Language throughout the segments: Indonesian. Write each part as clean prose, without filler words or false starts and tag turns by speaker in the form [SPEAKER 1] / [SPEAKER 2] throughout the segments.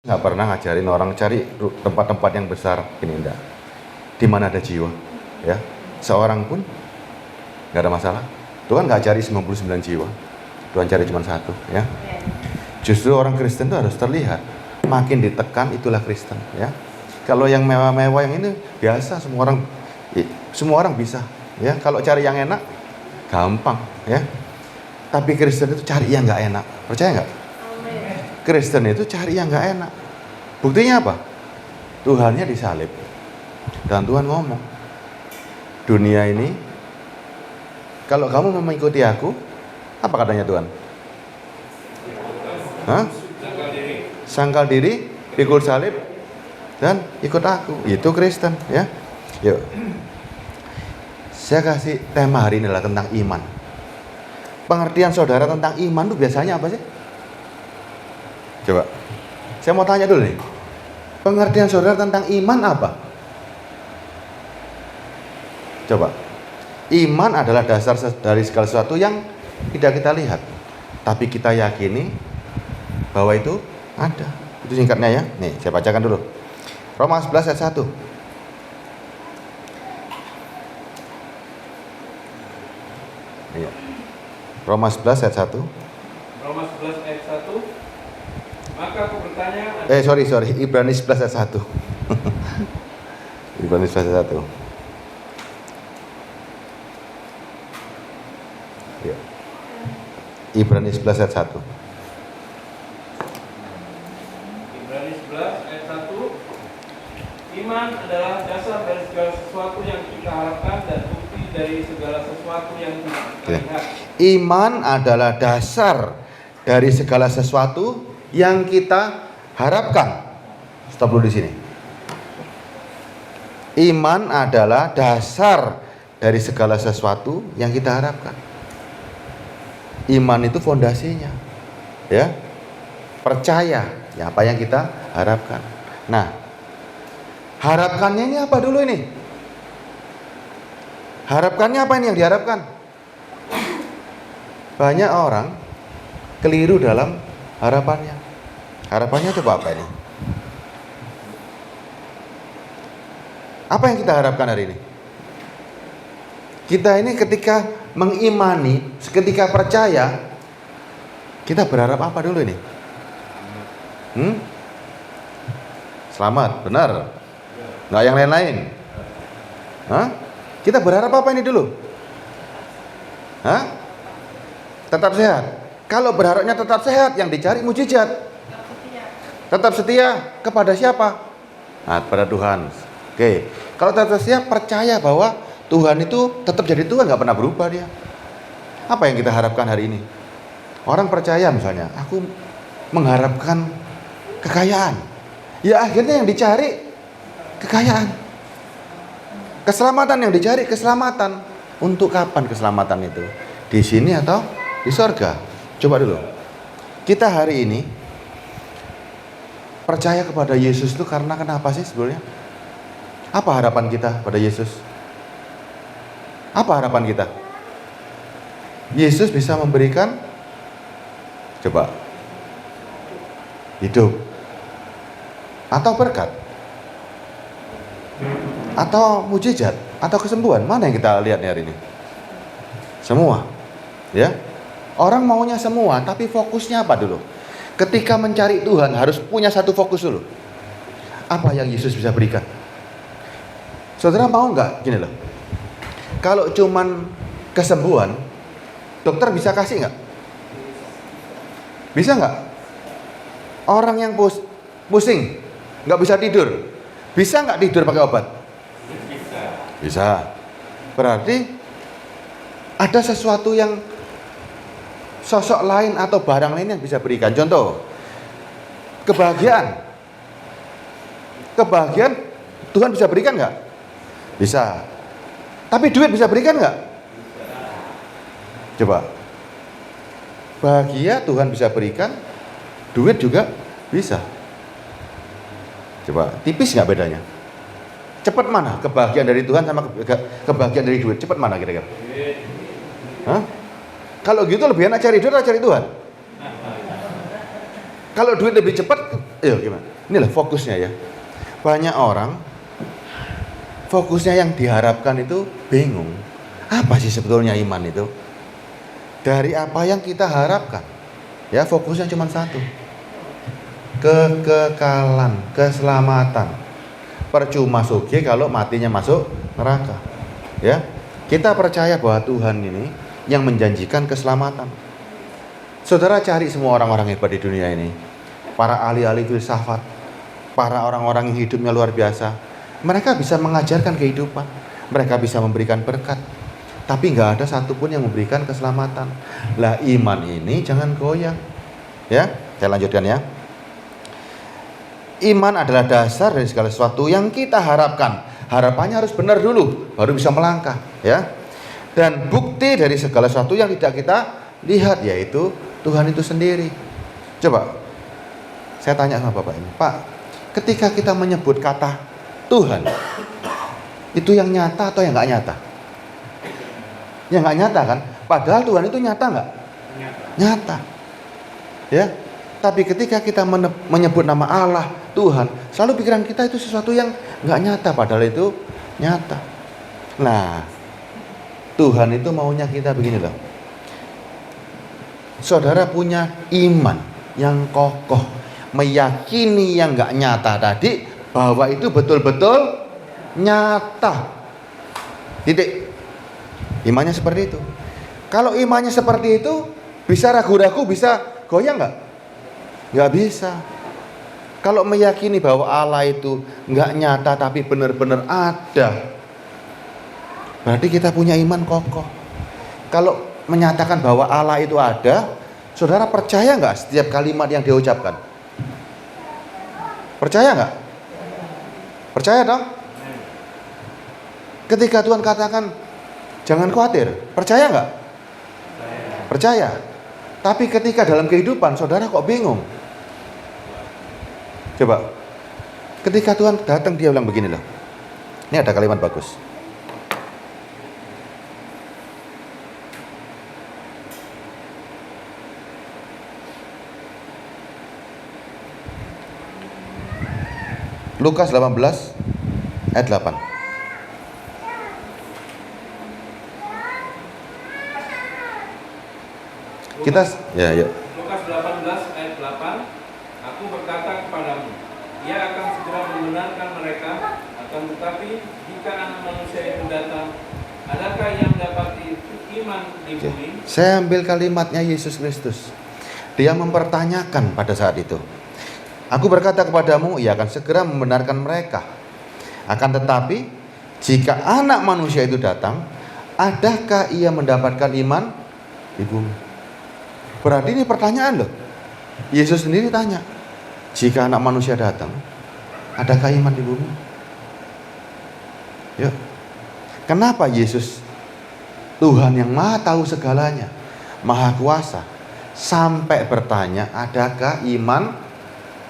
[SPEAKER 1] nggak pernah ngajarin orang cari tempat-tempat yang besar, ini enggak. Di mana ada jiwa, ya. Seorang pun nggak ada masalah. Tuhan nggak cari 99 jiwa, Tuhan cari cuma satu, ya. Justru orang Kristen itu harus terlihat. Makin ditekan itulah Kristen, ya. Kalau yang mewah-mewah yang ini biasa, semua orang bisa, ya. Kalau cari yang enak gampang, ya. Tapi Kristen itu cari yang nggak enak, percaya nggak? Kristen itu cari yang nggak enak. Buktinya apa? Tuhannya disalib. Dan Tuhan ngomong, dunia ini, kalau kamu mau mengikuti aku, apa katanya Tuhan? Hah? Sangkal diri, pikul salib, dan ikut aku. Itu Kristen, ya. Yuk. Saya kasih tema hari ini adalah tentang iman. Pengertian saudara tentang iman itu biasanya apa sih? Coba, saya mau tanya dulu nih. Pengertian saudara tentang iman apa? Coba. Iman adalah dasar dari segala sesuatu yang tidak kita lihat, tapi kita yakini bahwa itu ada. Itu singkatnya, ya. Nih, saya bacakan dulu. Roma 11 ayat 1. Iya. Roma 11 ayat 1.
[SPEAKER 2] Roma 11 ayat 1. Maka aku bertanya,
[SPEAKER 1] Sorry, Ibrani 11 ayat 1. Ibrani 11 ayat 1. Ya. Ibrani 11 ayat 1.
[SPEAKER 2] Ibrani 11 ayat 1. Iman adalah dasar dari segala sesuatu yang kita harapkan dan bukti dari segala sesuatu yang kita lihat.
[SPEAKER 1] Iman adalah dasar dari segala sesuatu yang kita harapkan. Stop dulu di sini. Iman adalah dasar dari segala sesuatu yang kita harapkan. Iman itu fondasinya, ya. Percaya ya apa yang kita harapkan. Nah, harapkannya ini apa dulu ini? Harapkannya apa ini yang diharapkan? Banyak orang keliru dalam harapannya. Harapannya coba apa ini? Apa yang kita harapkan hari ini? Kita ini ketika mengimani, ketika percaya, kita berharap apa dulu ini? Selamat, benar? Nggak yang lain-lain? Hah? Kita berharap apa ini dulu? Hah? Tetap sehat. Kalau berharapnya tetap sehat, yang dicari mujizat. Tetap setia kepada siapa? Nah, kepada Tuhan. Oke. Kalau tetap setia, percaya bahwa Tuhan itu tetap jadi Tuhan, nggak pernah berubah dia. Apa yang kita harapkan hari ini? Orang percaya misalnya, aku mengharapkan kekayaan. Ya akhirnya yang dicari kekayaan. Keselamatan yang dicari keselamatan. Untuk kapan keselamatan itu? Di sini atau di sorga? Coba dulu. Kita hari ini percaya kepada Yesus itu karena kenapa sih sebenarnya? Apa harapan kita pada Yesus? Apa harapan kita? Yesus bisa memberikan, coba, hidup, atau berkat, atau mujizat, atau kesembuhan. Mana yang kita lihat hari ini? Semua, ya. Orang maunya semua, tapi fokusnya apa dulu? Ketika mencari Tuhan harus punya satu fokus dulu. Apa yang Yesus bisa berikan? Saudara mau nggak? Gini loh. Kalau cuman kesembuhan, dokter bisa kasih nggak? Bisa nggak? Orang yang pusing, nggak bisa tidur, bisa nggak tidur pakai obat? Bisa. Berarti ada sesuatu yang sosok lain atau barang lain yang bisa berikan. Contoh, kebahagiaan. Kebahagiaan Tuhan bisa berikan nggak? Bisa. Tapi duit bisa berikan nggak? Coba. Bahagia Tuhan bisa berikan, duit juga bisa. Coba, tipis nggak bedanya? Cepat mana kebahagiaan dari Tuhan sama kebahagiaan dari duit? Cepat mana kira-kira? Hah? Kalau gitu lebih enak cari duit atau cari Tuhan? Kalau duit lebih cepat, gimana? Inilah fokusnya ya. Banyak orang fokusnya yang diharapkan itu bingung. Apa sih sebetulnya iman itu? Dari apa yang kita harapkan? Ya, fokusnya cuma satu. Kekekalan, keselamatan. Percuma sugih kalau matinya masuk neraka. Ya. Kita percaya bahwa Tuhan ini yang menjanjikan keselamatan. Saudara cari semua orang-orang hebat di dunia ini. Para ahli-ahli filsafat, para orang-orang yang hidupnya luar biasa. Mereka bisa mengajarkan kehidupan. Mereka bisa memberikan berkat. Tapi nggak ada satupun yang memberikan keselamatan. Lah iman ini jangan goyang. Ya, saya lanjutkan ya. Iman adalah dasar dari segala sesuatu yang kita harapkan. Harapannya harus benar dulu, baru bisa melangkah. Ya. Dan bukti dari segala sesuatu yang tidak kita lihat, yaitu Tuhan itu sendiri. Coba, saya tanya sama Bapak ini, Pak, ketika kita menyebut kata Tuhan, itu yang nyata atau yang nggak nyata? Ya nggak nyata kan? Padahal Tuhan itu nyata nggak? Nyata. Ya. Tapi ketika kita menyebut nama Allah, Tuhan, selalu pikiran kita itu sesuatu yang nggak nyata, padahal itu nyata. Nah, Tuhan itu maunya kita begini loh. Saudara punya iman yang kokoh, meyakini yang nggak nyata tadi bahwa itu betul-betul nyata. Titik. Imannya seperti itu. Kalau imannya seperti itu, bisa ragu-ragu, bisa goyang nggak? Nggak bisa. Kalau meyakini bahwa Allah itu nggak nyata tapi benar-benar ada, berarti kita punya iman kokoh. Kalau menyatakan bahwa Allah itu ada, saudara percaya nggak setiap kalimat yang dia ucapkan? Percaya nggak? Percaya dong? Ketika Tuhan katakan jangan khawatir, percaya nggak? Percaya. Tapi ketika dalam kehidupan saudara kok bingung? Coba, ketika Tuhan datang dia bilang begini loh. Ini ada kalimat bagus. Lukas 18 ayat 8. Kita ya.
[SPEAKER 2] Lukas 18 ayat 8. Aku berkata kepadamu, ia akan segera membenarkan mereka, akan tetapi jika Anak Manusia itu datang, adakah yang dapat iman di bumi?
[SPEAKER 1] Saya ambil kalimatnya Yesus Kristus. Dia mempertanyakan pada saat itu. Aku berkata kepadamu, ia akan segera membenarkan mereka. Akan tetapi jika Anak Manusia itu datang, adakah ia mendapatkan iman di bumi? Berarti ini pertanyaan loh. Yesus sendiri tanya, jika Anak Manusia datang, adakah iman di bumi? Yuk. Kenapa Yesus, Tuhan yang maha tahu segalanya, maha kuasa, sampai bertanya, adakah iman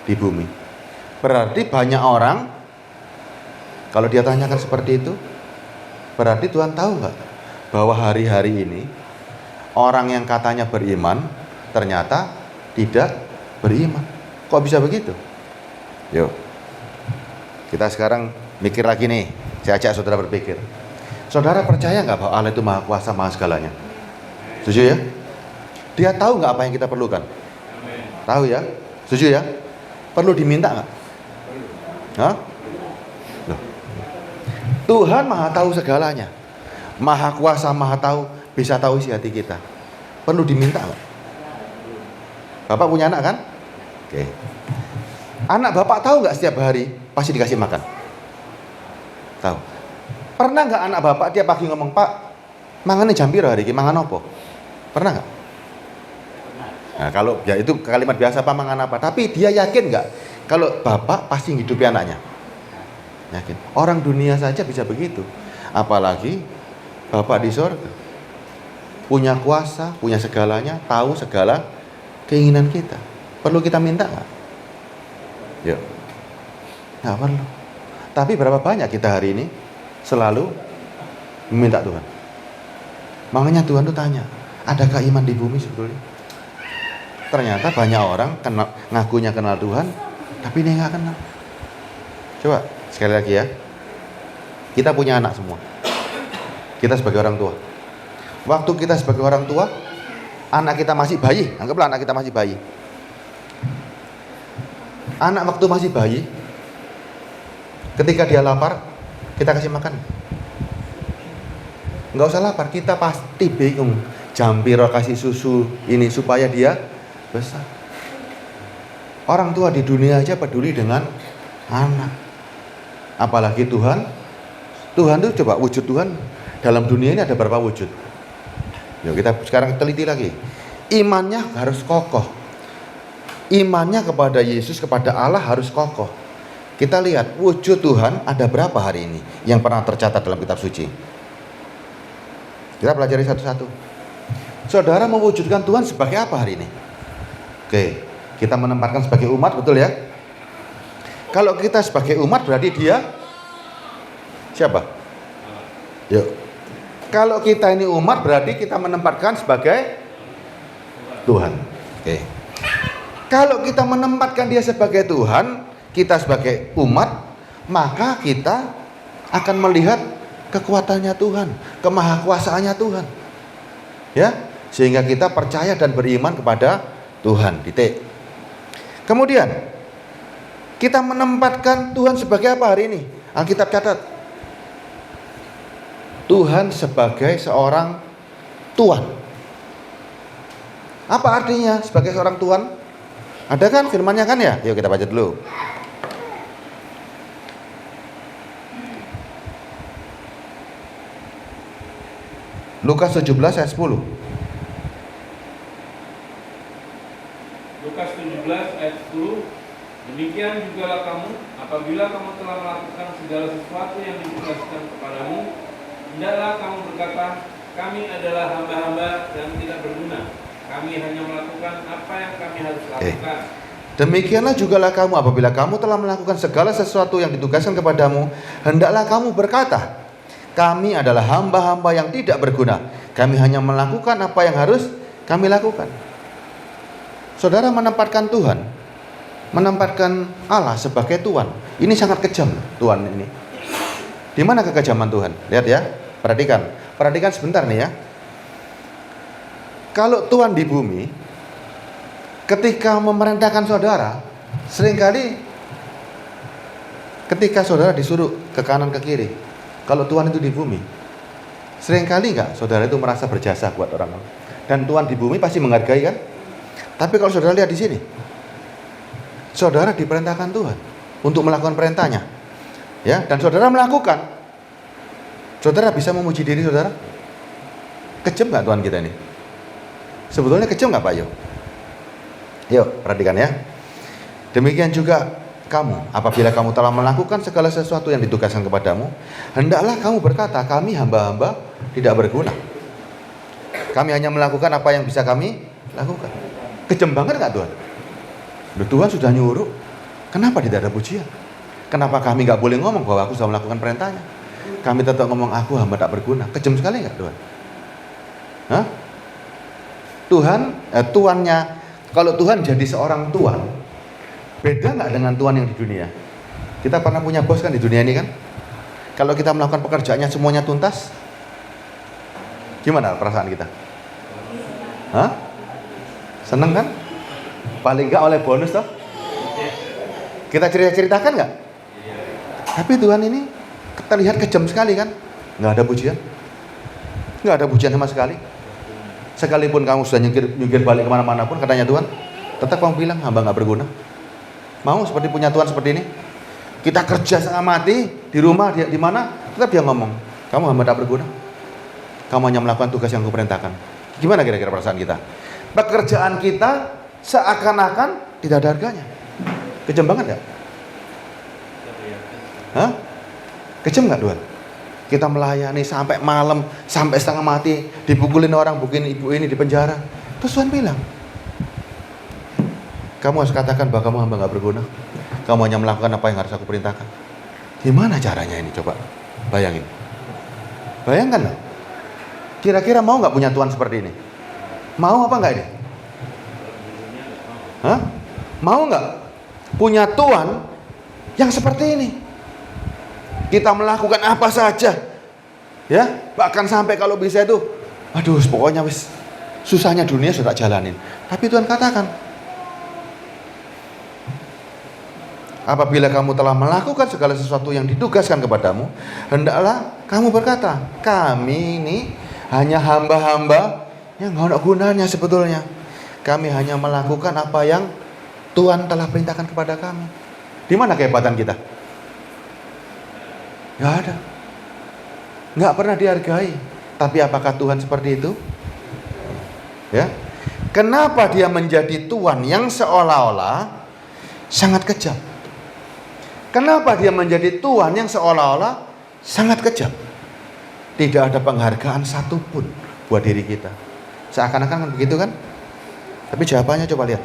[SPEAKER 1] di bumi? Berarti banyak orang, kalau dia tanyakan seperti itu, berarti Tuhan tahu nggak bahwa hari-hari ini orang yang katanya beriman ternyata tidak beriman. Kok bisa begitu? Yuk, kita sekarang mikir lagi nih. Saya ajak saudara berpikir. Saudara percaya nggak bahwa Allah itu maha kuasa, maha segalanya? Setuju ya? Dia tahu nggak apa yang kita perlukan? Tahu ya? Setuju ya? Perlu diminta nggak? Hah? Loh. Tuhan maha tahu segalanya, maha kuasa, maha tahu, bisa tahu isi hati kita. Perlu diminta nggak? Bapak punya anak kan? Oke. Anak bapak tahu nggak setiap hari pasti dikasih makan? Tahu. Pernah nggak anak bapak tiap pagi ngomong, Pak, mangannya jam piro hari ini, mangan apa? Pernah nggak? Nah, kalau ya itu kalimat biasa, Pak mangan apa? Tapi dia yakin nggak kalau bapak pasti hidupi anaknya? Yakin. Orang dunia saja bisa begitu, apalagi bapak di surga. Punya kuasa, punya segalanya, tahu segala keinginan kita. Perlu kita minta nggak? Yuk. Nggak perlu. Tapi berapa banyak kita hari ini selalu meminta Tuhan? Makanya Tuhan tuh tanya, adakah iman di bumi sebetulnya? Ternyata banyak orang ngakunya kenal Tuhan, Tapi ini nggak kenal. Coba sekali lagi ya. Kita punya anak semua. Kita sebagai orang tua. Waktu kita sebagai orang tua, anak kita masih bayi. Anggaplah anak kita masih bayi. Anak waktu masih bayi, ketika dia lapar, kita kasih makan. Nggak usah lapar, kita pasti bingung. Jam piro kasih susu ini supaya dia besar. Orang tua di dunia aja peduli dengan anak. Apalagi Tuhan. Tuhan itu coba wujud Tuhan dalam dunia ini ada berapa wujud? Yuk kita sekarang teliti lagi. Imannya harus kokoh. Imannya kepada Yesus, kepada Allah harus kokoh. Kita lihat wujud Tuhan ada berapa hari ini yang pernah tercatat dalam kitab suci. Kita pelajari satu-satu. Saudara mewujudkan Tuhan sebagai apa hari ini? Oke, kita menempatkan sebagai umat, betul ya? Kalau kita sebagai umat berarti dia siapa? Yuk. Kalau kita ini umat berarti kita menempatkan sebagai Tuhan. Oke. Kalau kita menempatkan dia sebagai Tuhan, kita sebagai umat, maka kita akan melihat kekuatannya Tuhan, kemahakuasaannya Tuhan. Ya, sehingga kita percaya dan beriman kepada Tuhan. Titik. Kemudian kita menempatkan Tuhan sebagai apa hari ini? Alkitab catat. Tuhan sebagai seorang Tuhan. Apa artinya sebagai seorang Tuhan? Ada kan firmannya kan ya? Yuk kita baca dulu. Lukas 17 ayat 10.
[SPEAKER 2] Lukas 17 ayat 10. Demikian jugalah kamu, apabila kamu telah melakukan segala sesuatu yang ditugaskan kepadamu, hendaklah kamu berkata, kami adalah hamba-hamba yang tidak berguna. Kami hanya melakukan apa yang kami harus lakukan.
[SPEAKER 1] Demikianlah jugalah kamu, apabila kamu telah melakukan segala sesuatu yang ditugaskan kepadamu, hendaklah kamu berkata, kami adalah hamba-hamba yang tidak berguna. Kami hanya melakukan apa yang harus kami lakukan. Saudara menempatkan Tuhan, menempatkan Allah sebagai Tuhan. Ini sangat kejam Tuhan ini. Di mana kekejaman Tuhan? Lihat ya, perhatikan sebentar nih ya. Kalau Tuhan di bumi, ketika memerintahkan saudara, seringkali ketika saudara disuruh ke kanan ke kiri, kalau Tuhan itu di bumi, seringkali enggak saudara itu merasa berjasa buat orang lain. Dan Tuhan di bumi pasti menghargai kan? Tapi kalau saudara lihat di sini, saudara diperintahkan Tuhan untuk melakukan perintahnya, ya, dan saudara melakukan, saudara bisa memuji diri saudara? Kejam nggak Tuhan kita ini? Sebetulnya kejam nggak Pak Yo? Yuk perhatikan ya. Demikian juga kamu, apabila kamu telah melakukan segala sesuatu yang ditugaskan kepadamu, hendaklah kamu berkata, kami hamba-hamba tidak berguna. Kami hanya melakukan apa yang bisa kami lakukan. Kejam banget nggak Tuhan? Tuhan sudah nyuruh, kenapa tidak ada pujian? Kenapa kami nggak boleh ngomong bahwa aku sudah melakukan perintahnya? Kami tetap ngomong aku hamba tak berguna. Kejam sekali nggak Tuhan? Hah? Tuannya, kalau Tuhan jadi seorang Tuhan, beda nggak dengan Tuhan yang di dunia? Kita pernah punya bos kan di dunia ini kan? Kalau kita melakukan pekerjaannya semuanya tuntas, gimana perasaan kita? Hah? Seneng kan? Paling nggak oleh bonus toh? Kita ceritakan nggak? Tapi Tuhan ini terlihat kejam sekali kan? Nggak ada pujian, nggak ada pujian sama sekali. Sekalipun kamu sudah nyungkir balik kemana-mana pun, katanya Tuhan, tetap kamu bilang hamba nggak berguna. Mau seperti punya Tuhan seperti ini? Kita kerja setengah mati di rumah, di mana, tetap dia ngomong, kamu hamba tak berguna. Kamu hanya melakukan tugas yang kuperintahkan. Gimana kira-kira perasaan kita? Pekerjaan kita seakan-akan tidak ada harganya. Kejam banget nggak? Hah? Kejam nggak Tuhan? Kita melayani sampai malam, sampai setengah mati, dipukulin orang, bukin ibu ini di penjara. Terus Tuhan bilang, kamu harus katakan bahwa kamu hamba gak berguna. Kamu hanya melakukan apa yang harus aku perintahkan. Gimana caranya ini? Coba bayangin. Bayangkan lah. Kira-kira mau gak punya Tuhan seperti ini? Mau apa gak ini? Hah? Mau gak? punya Tuhan yang seperti ini. Kita melakukan apa saja, ya, bahkan sampai kalau bisa itu, aduh, pokoknya wis susahnya dunia sudah jalanin. Tapi Tuhan katakan, apabila kamu telah melakukan segala sesuatu yang ditugaskan kepadamu, hendaklah kamu berkata, kami ini hanya hamba-hamba yang nggak ada gunanya sebetulnya. Kami hanya melakukan apa yang Tuhan telah perintahkan kepada kami. Di mana kehebatan kita? Nggak ada. Nggak pernah dihargai. Tapi apakah Tuhan seperti itu? Ya. Kenapa dia menjadi Tuhan yang seolah-olah sangat kejam? Kenapa dia menjadi Tuhan yang seolah-olah sangat kejam? Tidak ada penghargaan satupun buat diri kita. Seakan-akan kan begitu kan? Tapi jawabannya coba lihat.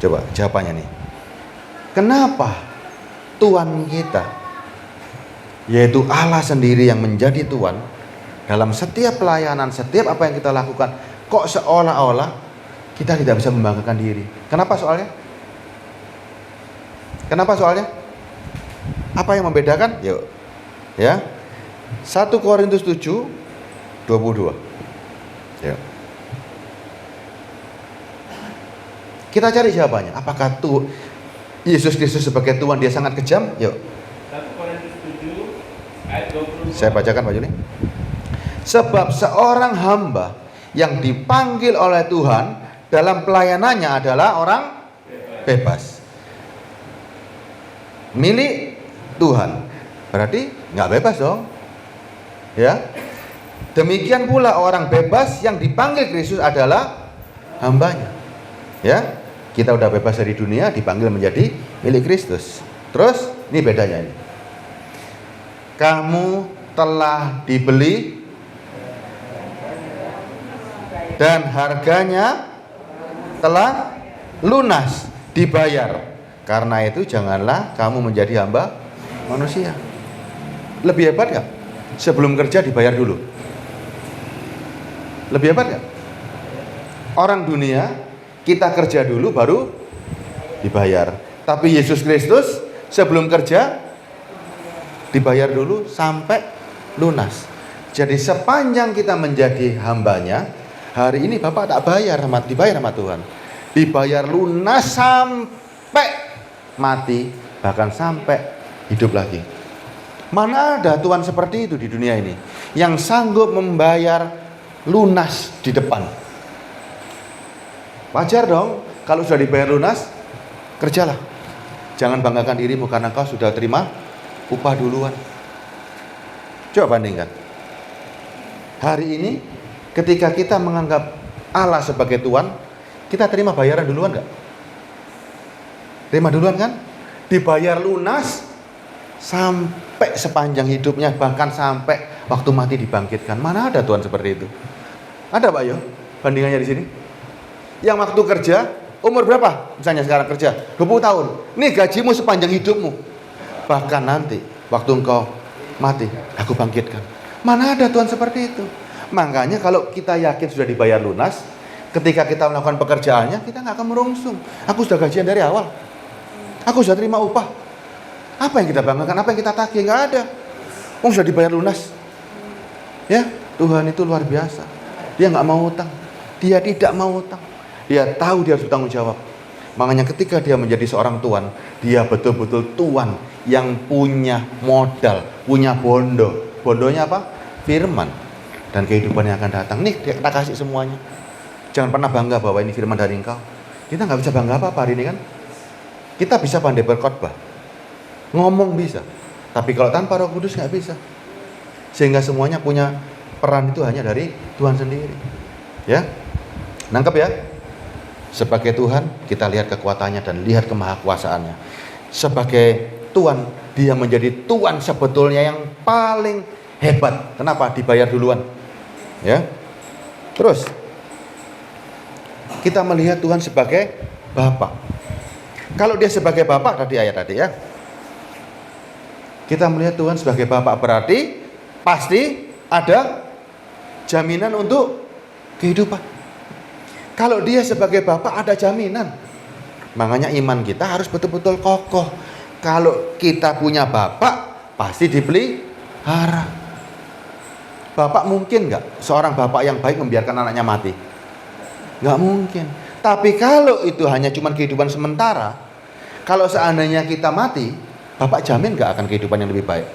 [SPEAKER 1] Coba jawabannya nih. Kenapa Tuhan kita, yaitu Allah sendiri yang menjadi Tuhan, dalam setiap pelayanan, setiap apa yang kita lakukan, kok seolah-olah kita tidak bisa membanggakan diri? Kenapa soalnya? Kenapa soalnya? Apa yang membedakan? Yuk, ya. 1 Korintus 7, 22. Yuk. Kita cari jawabannya. Apakah Yesus Kristus sebagai Tuhan dia sangat kejam? Yuk.
[SPEAKER 2] 1 Korintus 7 ayat 22.
[SPEAKER 1] Saya bacakan Pak Juni. Sebab seorang hamba yang dipanggil oleh Tuhan dalam pelayanannya adalah orang bebas. Milik Tuhan. Berarti nggak bebas dong. Ya. Demikian pula orang bebas yang dipanggil Kristus adalah hambanya. Ya. Kita udah bebas dari dunia, dipanggil menjadi milik Kristus. Terus, ini bedanya ini. Kamu telah dibeli dan harganya telah lunas, dibayar. Karena itu janganlah kamu menjadi hamba manusia. Lebih hebat gak? Sebelum kerja dibayar dulu. Lebih hebat gak? Orang dunia kita kerja dulu baru dibayar. Tapi Yesus Kristus sebelum kerja dibayar dulu sampai lunas. Jadi sepanjang kita menjadi hambanya, hari ini Bapak tak bayar, dibayar sama Tuhan. Dibayar lunas sampai mati, bahkan sampai hidup lagi. Mana ada Tuhan seperti itu di dunia ini, yang sanggup membayar lunas di depan. Wajar dong, kalau sudah dibayar lunas, kerjalah. Jangan banggakan dirimu karena kau sudah terima upah duluan. Coba bandingkan. Hari ini, ketika kita menganggap Allah sebagai Tuhan, kita terima bayaran duluan nggak? Terima duluan kan? Dibayar lunas sampai sepanjang hidupnya, bahkan sampai waktu mati dibangkitkan. Mana ada Tuhan seperti itu? Ada Pak Yo? Bandingannya di sini? Yang waktu kerja, umur berapa? Misalnya sekarang kerja 20 tahun. Ini gajimu sepanjang hidupmu. Bahkan nanti waktu engkau mati, aku bangkitkan. Mana ada Tuhan seperti itu? Makanya kalau kita yakin sudah dibayar lunas, ketika kita melakukan pekerjaannya, kita nggak akan merungsung. Aku sudah gajian dari awal. Aku sudah terima upah. Apa yang kita banggakan? Apa yang kita tagih? Nggak ada. Sudah dibayar lunas. Ya, Tuhan itu luar biasa. Dia nggak mau utang. Dia tidak mau utang. Dia tahu dia harus bertanggung jawab. Makanya ketika dia menjadi seorang Tuhan, dia betul-betul Tuhan yang punya modal, punya bondo. Bondonya apa? Firman dan kehidupan yang akan datang. Nih kita kasih semuanya. Jangan pernah bangga bahwa ini firman dari engkau. Kita nggak bisa bangga apa hari ini kan? Kita bisa pandai berkhotbah, ngomong bisa, tapi kalau tanpa Roh Kudus nggak bisa. Sehingga semuanya punya peran itu hanya dari Tuhan sendiri. Ya, nangkep ya? Sebagai Tuhan, kita lihat kekuatannya dan lihat kemahakuasaannya. Sebagai Tuhan, dia menjadi Tuhan sebetulnya yang paling hebat. Kenapa? Dibayar duluan. Ya. Terus, kita melihat Tuhan sebagai Bapa. Kalau dia sebagai Bapa, tadi ayat tadi ya. Kita melihat Tuhan sebagai Bapa berarti pasti ada jaminan untuk kehidupan. Kalau dia sebagai Bapa ada jaminan. Makanya iman kita harus betul-betul kokoh. Kalau kita punya bapak, pasti dipelihara. Bapak mungkin nggak seorang bapak yang baik membiarkan anaknya mati? Nggak mungkin. Tapi kalau itu hanya cuma kehidupan sementara, kalau seandainya kita mati, bapak jamin nggak akan kehidupan yang lebih baik?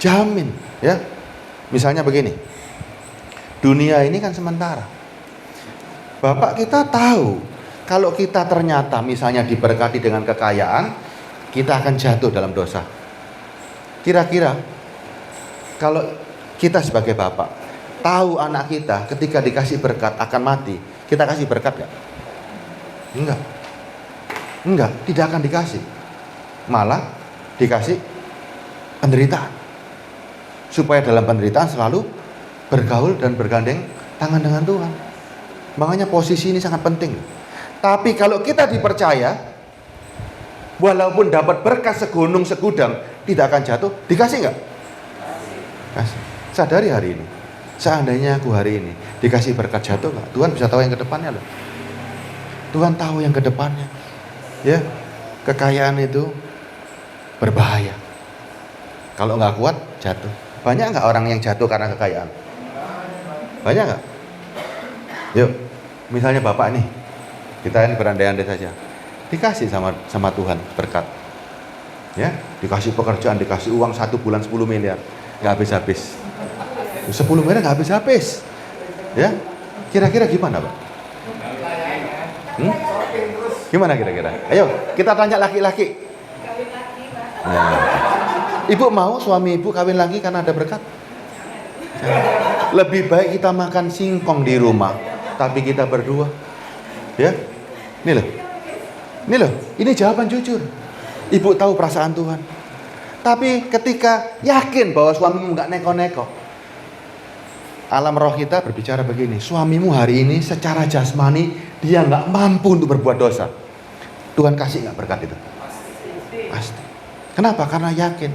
[SPEAKER 1] Jamin, ya. Misalnya begini, dunia ini kan sementara. Bapak kita tahu, kalau kita ternyata misalnya diberkati dengan kekayaan, kita akan jatuh dalam dosa. Kira-kira kalau kita sebagai bapak tahu anak kita ketika dikasih berkat akan mati, kita kasih berkat gak? Enggak, tidak akan dikasih. Malah dikasih penderitaan, supaya dalam penderitaan selalu bergaul dan bergandeng tangan dengan Tuhan. Makanya posisi ini sangat penting. Tapi kalau kita dipercaya, walaupun dapat berkat segunung segudang, tidak akan jatuh, dikasih nggak? Kasih. Sadari hari ini, seandainya aku hari ini dikasih berkat, jatuh nggak? Tuhan bisa tahu yang ke depannya loh. Tuhan tahu yang ke depannya. Ya, kekayaan itu berbahaya. Kalau nggak kuat, jatuh. Banyak nggak orang yang jatuh karena kekayaan? Banyak nggak? Yuk, misalnya bapak nih, kita ini berandai-andai saja, dikasih sama Tuhan berkat, ya, dikasih pekerjaan, dikasih uang 1 bulan 10 miliar, nggak habis-habis. 10 miliar nggak habis-habis, ya. Kira-kira gimana, Pak? Gimana kira-kira? Ayo, kita tanya laki-laki. Nah, ibu mau suami ibu kawin lagi karena ada berkat? Lebih baik kita makan singkong di rumah, tapi kita berdua, ya. Ini loh, ini jawaban jujur. Ibu tahu perasaan Tuhan. Tapi ketika yakin bahwa suamimu nggak neko-neko, alam roh kita berbicara begini, suamimu hari ini secara jasmani dia nggak mampu untuk berbuat dosa. Tuhan kasih nggak berkat itu? Pasti. Kenapa? Karena yakin.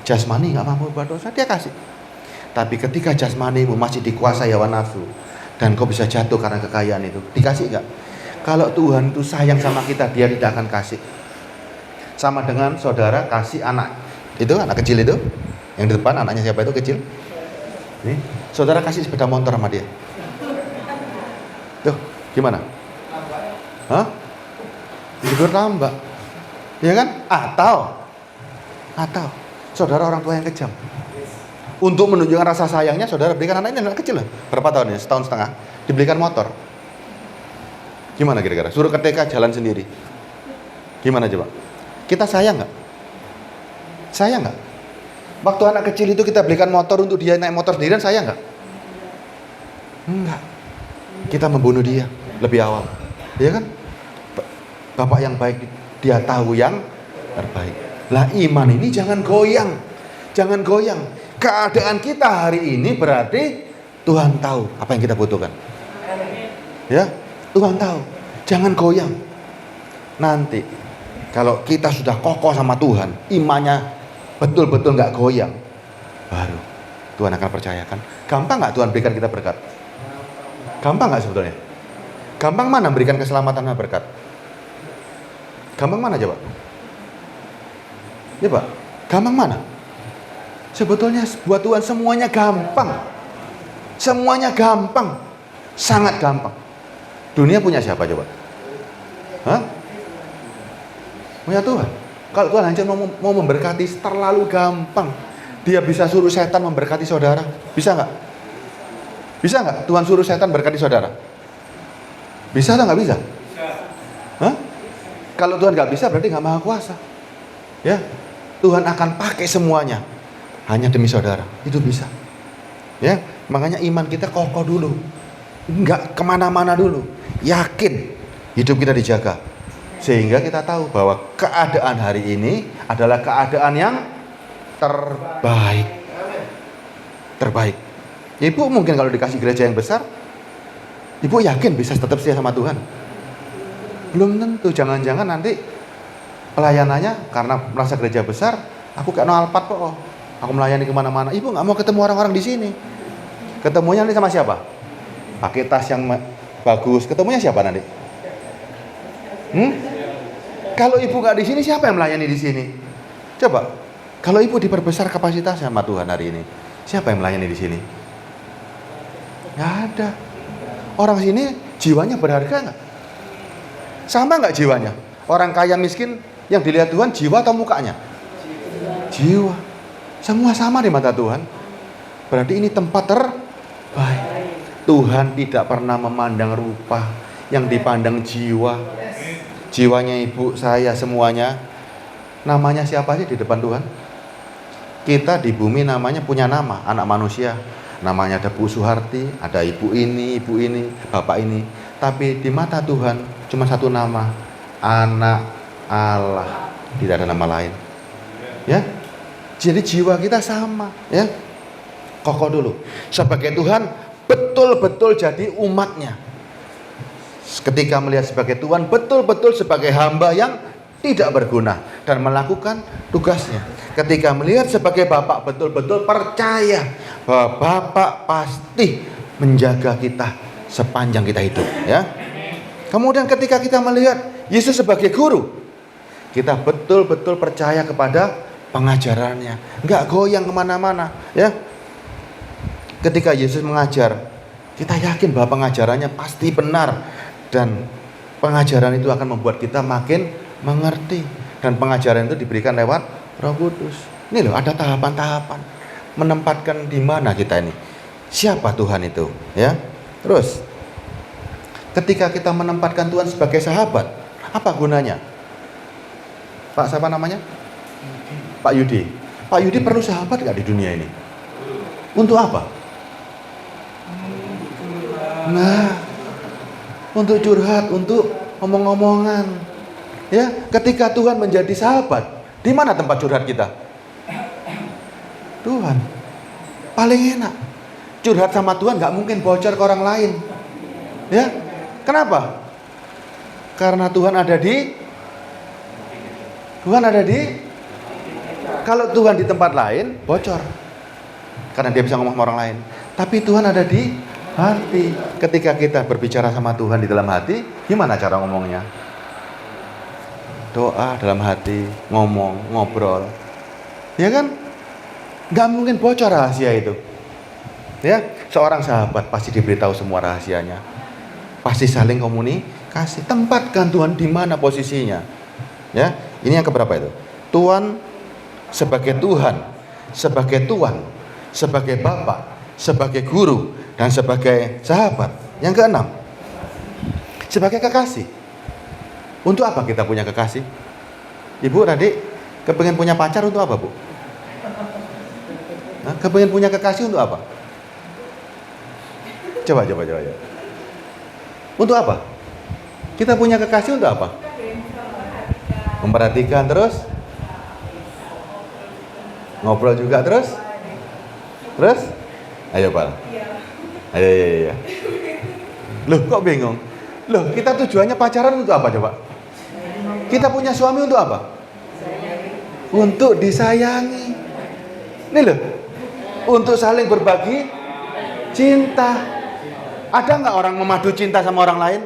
[SPEAKER 1] Jasmani nggak mampu berbuat dosa, dia kasih. Tapi ketika jasmanimu masih dikuasai hawa nafsu, dan kau bisa jatuh karena kekayaan itu, dikasih nggak? Kalau Tuhan itu sayang sama kita, dia tidak akan kasih. Sama dengan saudara kasih anak, itu anak kecil itu, yang di depan anaknya siapa itu kecil? Nih, saudara kasih sepeda motor sama dia. Tuh, gimana? Hah? Hidup bertambah, ya kan? Atau saudara orang tua yang kejam. Untuk menunjukkan rasa sayangnya, saudara berikan anaknya, anak kecil lah. Berapa tahun ya? Setahun setengah. Dibelikan motor. Gimana kira-kira? Suruh ke TK jalan sendiri. Gimana coba? Kita sayang nggak? Sayang nggak? Waktu anak kecil itu kita belikan motor untuk dia naik motor sendirian, sayang nggak? Enggak. Kita membunuh dia lebih awal. Ya kan? Bapak yang baik, dia tahu yang terbaik. Lah iman ini jangan goyang. Jangan goyang. Keadaan kita hari ini berarti Tuhan tahu apa yang kita butuhkan. Ya, Tuhan tahu. Jangan goyang. Nanti kalau kita sudah kokoh sama Tuhan, imannya betul-betul nggak goyang, baru Tuhan akan percayakan. Gampang nggak Tuhan berikan kita berkat? Gampang nggak sebetulnya? Gampang mana berikan keselamatan dan berkat? Gampang mana coba? Ya Pak, gampang mana? Sebetulnya buat Tuhan semuanya gampang. Semuanya gampang. Sangat gampang. Dunia punya siapa coba? Hah? Punya Tuhan. Kalau Tuhan hanya mau memberkati, terlalu gampang. Dia bisa suruh setan memberkati saudara. Bisa nggak? Bisa nggak Tuhan suruh setan berkati saudara? Bisa atau nggak bisa? Hah? Kalau Tuhan nggak bisa berarti nggak maha kuasa. Ya, Tuhan akan pakai semuanya hanya demi saudara. Itu bisa. Ya, makanya iman kita kokoh dulu. Nggak kemana-mana dulu. Yakin hidup kita dijaga. Sehingga kita tahu bahwa keadaan hari ini adalah keadaan yang terbaik. Terbaik. Ibu mungkin kalau dikasih gereja yang besar, ibu yakin bisa tetap setia sama Tuhan? Belum tentu. Jangan-jangan nanti pelayanannya karena merasa gereja besar, aku kayak no Alphard kok. Aku melayani kemana-mana. Ibu nggak mau ketemu orang-orang di sini. Ketemunya nanti sama siapa? Pakai tas yang bagus. Ketemunya siapa nanti? Kalau ibu nggak di sini, siapa yang melayani di sini? Coba, kalau ibu diperbesar kapasitasnya sama Tuhan hari ini, siapa yang melayani di sini? Nggak ada. Orang sini jiwanya berharga nggak? Sama nggak jiwanya? Orang kaya miskin yang dilihat Tuhan jiwa atau mukanya? Jiwa. Semua sama di mata Tuhan. Berarti ini tempat terbaik. Tuhan tidak pernah memandang rupa, yang dipandang jiwa. Jiwanya ibu, saya, semuanya. Namanya siapa sih di depan Tuhan? Kita di bumi namanya punya nama, anak manusia. Namanya ada Bu Suharti, ada ibu ini, bapak ini. Tapi di mata Tuhan cuma satu nama, anak Allah. Tidak ada nama lain. Ya, jadi jiwa kita sama. Ya, kokoh dulu. Sebagai Tuhan, betul-betul jadi umatnya. Ketika melihat sebagai Tuhan, betul-betul sebagai hamba yang tidak berguna dan melakukan tugasnya. Ketika melihat sebagai Bapak, betul-betul percaya bahwa Bapak pasti menjaga kita sepanjang kita hidup, ya. Kemudian ketika kita melihat Yesus sebagai guru, kita betul-betul percaya kepada pengajarannya, nggak goyang kemana-mana, ya. Ketika Yesus mengajar, kita yakin bahwa pengajarannya pasti benar, dan pengajaran itu akan membuat kita makin mengerti, dan pengajaran itu diberikan lewat Roh Kudus. Ini loh, ada tahapan-tahapan. Menempatkan di mana kita ini? Siapa Tuhan itu? Ya. Terus, ketika kita menempatkan Tuhan sebagai sahabat, apa gunanya? Pak, siapa namanya? Pak Yudi. Pak Yudi perlu sahabat gak di dunia ini? Untuk apa? Nah, untuk curhat, untuk omong-omongan. Ya, ketika Tuhan menjadi sahabat, di mana tempat curhat kita? Tuhan. Paling enak. Curhat sama Tuhan nggak mungkin bocor ke orang lain. Ya, kenapa? Karena Tuhan ada di. Kalau Tuhan di tempat lain, bocor. Karena dia bisa ngomong sama orang lain. Tapi Tuhan ada di hati. Ketika kita berbicara sama Tuhan di dalam hati, gimana cara ngomongnya? Doa dalam hati, ngomong, ngobrol. Ya kan? Gak mungkin bocor rahasia itu. Ya, seorang sahabat pasti diberitahu semua rahasianya. Pasti saling komunikasi. Tempatkan Tuhan di mana posisinya. Ya, ini yang keberapa itu? Tuhan sebagai Tuhan, sebagai Tuhan, sebagai Bapak, sebagai guru, dan sebagai sahabat. Yang keenam, sebagai kekasih. Untuk apa kita punya kekasih? Ibu tadi kepengen punya pacar untuk apa, Bu? Nah, kepengen punya kekasih untuk apa? Coba. Untuk apa? Kita punya kekasih untuk apa? Memperhatikan terus? Ngobrol juga terus? Terus? Ayo, Pak. Ayo. Loh, kok bingung? Loh, kita tujuannya pacaran untuk apa coba? Kita punya suami untuk apa? Untuk disayangi. Ini loh, untuk saling berbagi cinta. Ada nggak orang memadu cinta sama orang lain?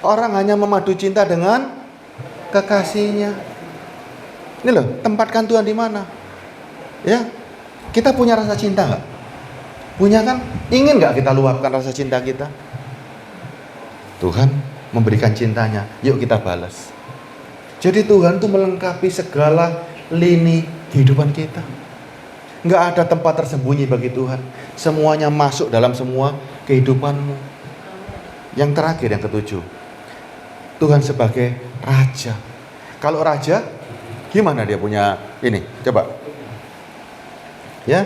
[SPEAKER 1] Orang hanya memadu cinta dengan kekasihnya. Ini loh, tempatkan Tuhan di mana? Ya, kita punya rasa cinta nggak? Punya kan? Ingin nggak kita luapkan rasa cinta kita? Tuhan memberikan cintanya, yuk kita balas. Jadi Tuhan tuh melengkapi segala lini kehidupan kita. Nggak ada tempat tersembunyi bagi Tuhan. Semuanya masuk dalam semua kehidupanmu. Yang terakhir, yang ketujuh, Tuhan sebagai Raja. Kalau Raja, gimana dia punya ini? Coba. Ya,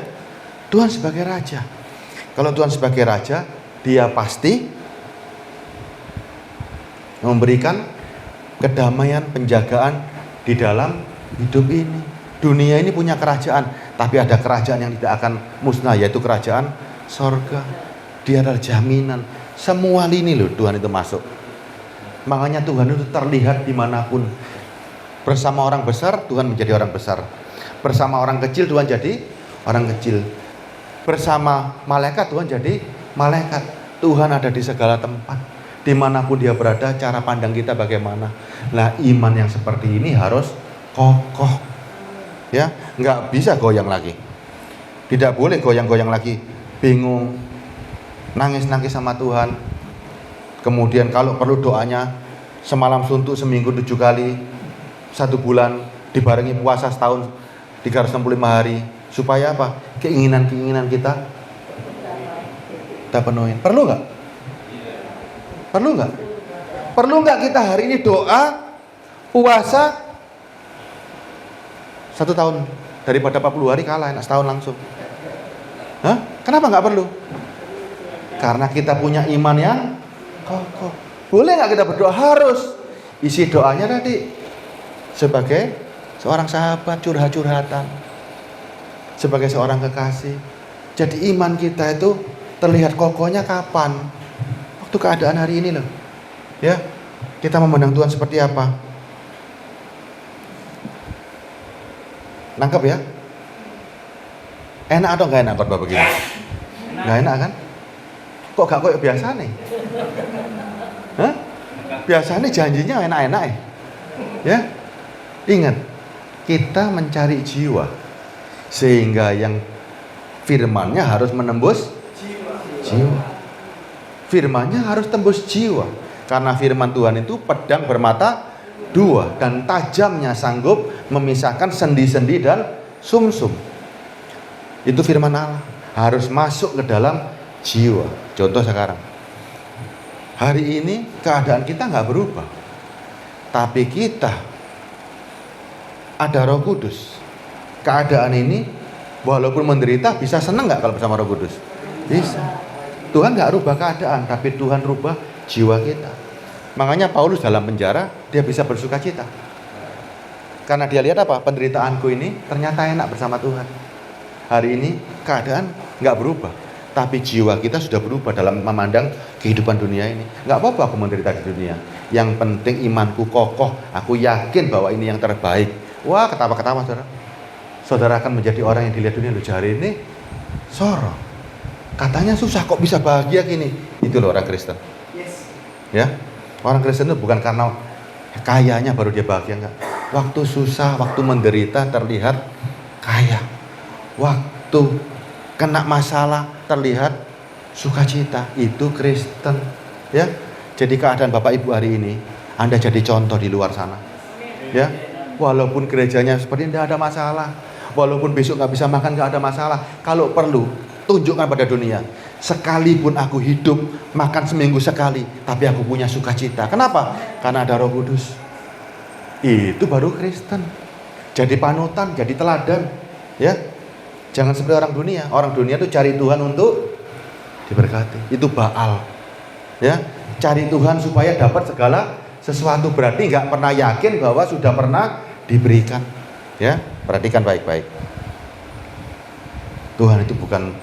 [SPEAKER 1] Tuhan sebagai Raja. Kalau Tuhan sebagai Raja, dia pasti memberikan kedamaian, penjagaan di dalam hidup ini. Dunia ini punya kerajaan, tapi ada kerajaan yang tidak akan musnah, yaitu kerajaan sorga. Dia adalah jaminan. Semua lini loh Tuhan itu masuk. Makanya Tuhan itu terlihat dimanapun. Bersama orang besar, Tuhan menjadi orang besar. Bersama orang kecil, Tuhan jadi orang kecil. Bersama malaikat, Tuhan jadi malaikat. Tuhan ada di segala tempat. Dimanapun dia berada, cara pandang kita bagaimana. Nah, iman yang seperti ini harus kokoh. Ya, nggak bisa goyang lagi. Tidak boleh goyang-goyang lagi. Bingung, nangis-nangis sama Tuhan. Kemudian kalau perlu doanya semalam suntuk seminggu 7 kali, 1 bulan, dibarengi puasa setahun 365 hari. Supaya apa? Keinginan-keinginan kita penuhin. Perlu nggak? Perlu nggak? Perlu nggak kita hari ini doa, puasa 1 tahun daripada 40 hari kalah, enak setahun langsung. Hah? Kenapa nggak perlu? Karena kita punya iman yang kokoh. Boleh nggak kita berdoa? Harus. Isi doanya tadi sebagai seorang sahabat, curhat-curhatan, sebagai seorang kekasih. Jadi iman kita itu terlihat kokohnya kapan? Waktu keadaan hari ini loh. Ya, kita memandang Tuhan seperti apa? Nangkep ya? Enak atau nggak enak khotbah begini? Nggak enak kan? Kok gak kayak biasa nih? Hah? Biasanya janjinya enak-enak ya? Ya? Ingat, kita mencari jiwa, sehingga yang firmannya harus menembus jiwa. Firmannya harus tembus jiwa. Karena firman Tuhan itu pedang bermata 2 dan tajamnya sanggup memisahkan sendi-sendi dan sumsum. Itu firman Allah, harus masuk ke dalam jiwa. Contoh sekarang, hari ini keadaan kita nggak berubah, tapi kita ada Roh Kudus. Keadaan ini walaupun menderita bisa senang nggak kalau bersama Roh Kudus? Bisa. Tuhan nggak rubah keadaan, tapi Tuhan rubah jiwa kita. Makanya Paulus dalam penjara dia bisa bersuka cita, karena dia lihat apa? Penderitaanku ini ternyata enak bersama Tuhan. Hari ini keadaan nggak berubah, tapi jiwa kita sudah berubah dalam memandang kehidupan dunia ini. Nggak apa-apa aku menderita di dunia, yang penting imanku kokoh. Aku yakin bahwa ini yang terbaik. Wah, ketawa-ketawa saudara. Saudara akan menjadi orang yang dilihat dunia. Loh, jari ini sorong, katanya susah kok bisa bahagia gini. Itu loh orang Kristen. Ya, orang Kristen itu bukan karena kayanya baru dia bahagia, enggak. Waktu susah, waktu menderita terlihat kaya. Waktu kena masalah terlihat sukacita. Itu Kristen. Ya, jadi keadaan Bapak Ibu hari ini, Anda jadi contoh di luar sana. Ya, walaupun gerejanya seperti tidak ada masalah, walaupun besok nggak bisa makan nggak ada masalah. Kalau perlu tunjukkan pada dunia, sekalipun aku hidup makan seminggu sekali, tapi aku punya sukacita. Kenapa? Karena ada Roh Kudus. Itu baru Kristen. Jadi panutan, jadi teladan. Ya, jangan seperti orang dunia. Orang dunia itu cari Tuhan untuk diberkati. Itu Baal. Ya, cari Tuhan supaya dapat segala sesuatu. Berarti nggak pernah yakin bahwa sudah pernah diberikan. Ya, perhatikan baik-baik. Tuhan itu bukan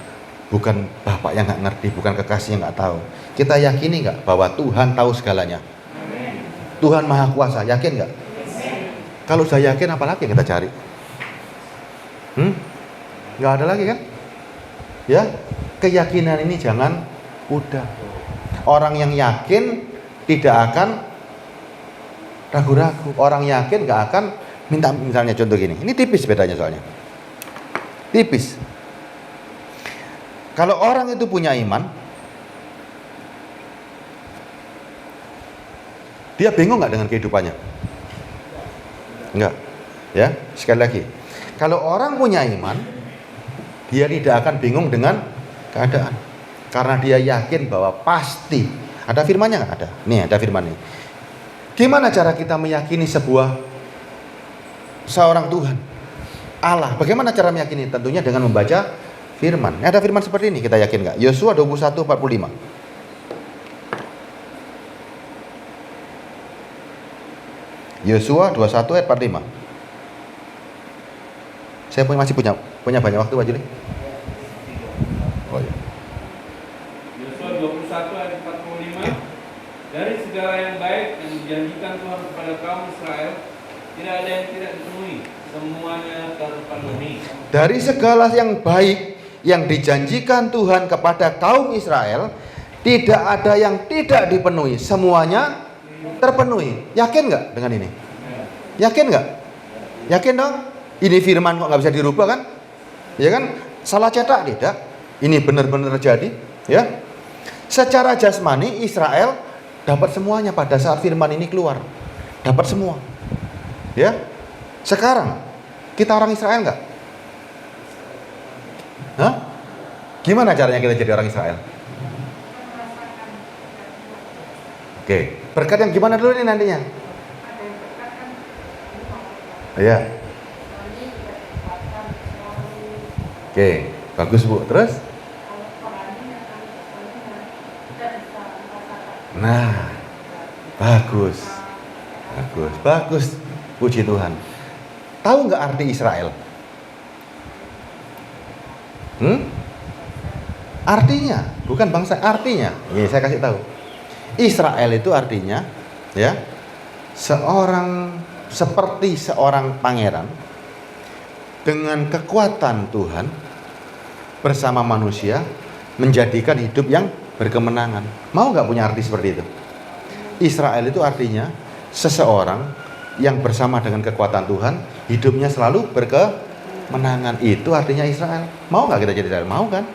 [SPEAKER 1] Bapak yang nggak ngerti, bukan kekasih yang nggak tahu. Kita yakini nggak bahwa Tuhan tahu segalanya? Tuhan Maha Kuasa, yakin nggak? Kalau saya yakin, apalagi yang kita cari? Nggak ada lagi kan? Ya, keyakinan ini jangan mudah. Orang yang yakin tidak akan ragu-ragu. Orang yakin nggak akan minta, misalnya contoh gini. Ini tipis bedanya soalnya. Tipis. Kalau orang itu punya iman, dia bingung nggak dengan kehidupannya? Enggak. Ya, sekali lagi. Kalau orang punya iman, dia tidak akan bingung dengan keadaan. Karena dia yakin bahwa pasti. Ada firmannya nggak? Ada. Nih, ada firman nih. Gimana cara kita meyakini seorang Tuhan? Allah. Bagaimana cara meyakini? Tentunya dengan membaca firman. Ada firman seperti ini, kita yakin nggak? Yosua 21:45. Yosua 21 ayat 45. Saya masih punya banyak waktu, Pak Juli. Oh ya.
[SPEAKER 2] Yosua 21 ayat 45. Dari segala yang baik yang dijanjikan Tuhan kepada kaum Israel, tidak ada yang tidak dipenuhi, semuanya terpenuhi. Dari
[SPEAKER 1] segala yang baik yang dijanjikan Tuhan kepada kaum Israel, Tidak ada yang tidak dipenuhi, semuanya terpenuhi. Yakin nggak dengan ini? Yakin nggak? Yakin dong? Ini firman kok nggak bisa dirubah kan? Ya kan? Salah cetak tidak? Ini benar-benar terjadi, ya. Secara jasmani Israel dapat semuanya pada saat firman ini keluar. Dapat semua. Ya. Sekarang kita orang Israel nggak? Hah? Gimana caranya kita jadi orang Israel? Oke, berkat yang gimana dulu nih nantinya? Iya. Oke, bagus Bu. Terus? Nah, bagus. Puji Tuhan. Tahu nggak arti Israel? Artinya, bukan bangsa, artinya. Ini saya kasih tahu. Israel itu artinya, ya, seperti seorang pangeran dengan kekuatan Tuhan bersama manusia menjadikan hidup yang berkemenangan. Mau nggak punya arti seperti itu? Israel itu artinya seseorang yang bersama dengan kekuatan Tuhan hidupnya selalu berkemenangan. Itu artinya Israel. Mau nggak kita jadi Israel? Mau kan?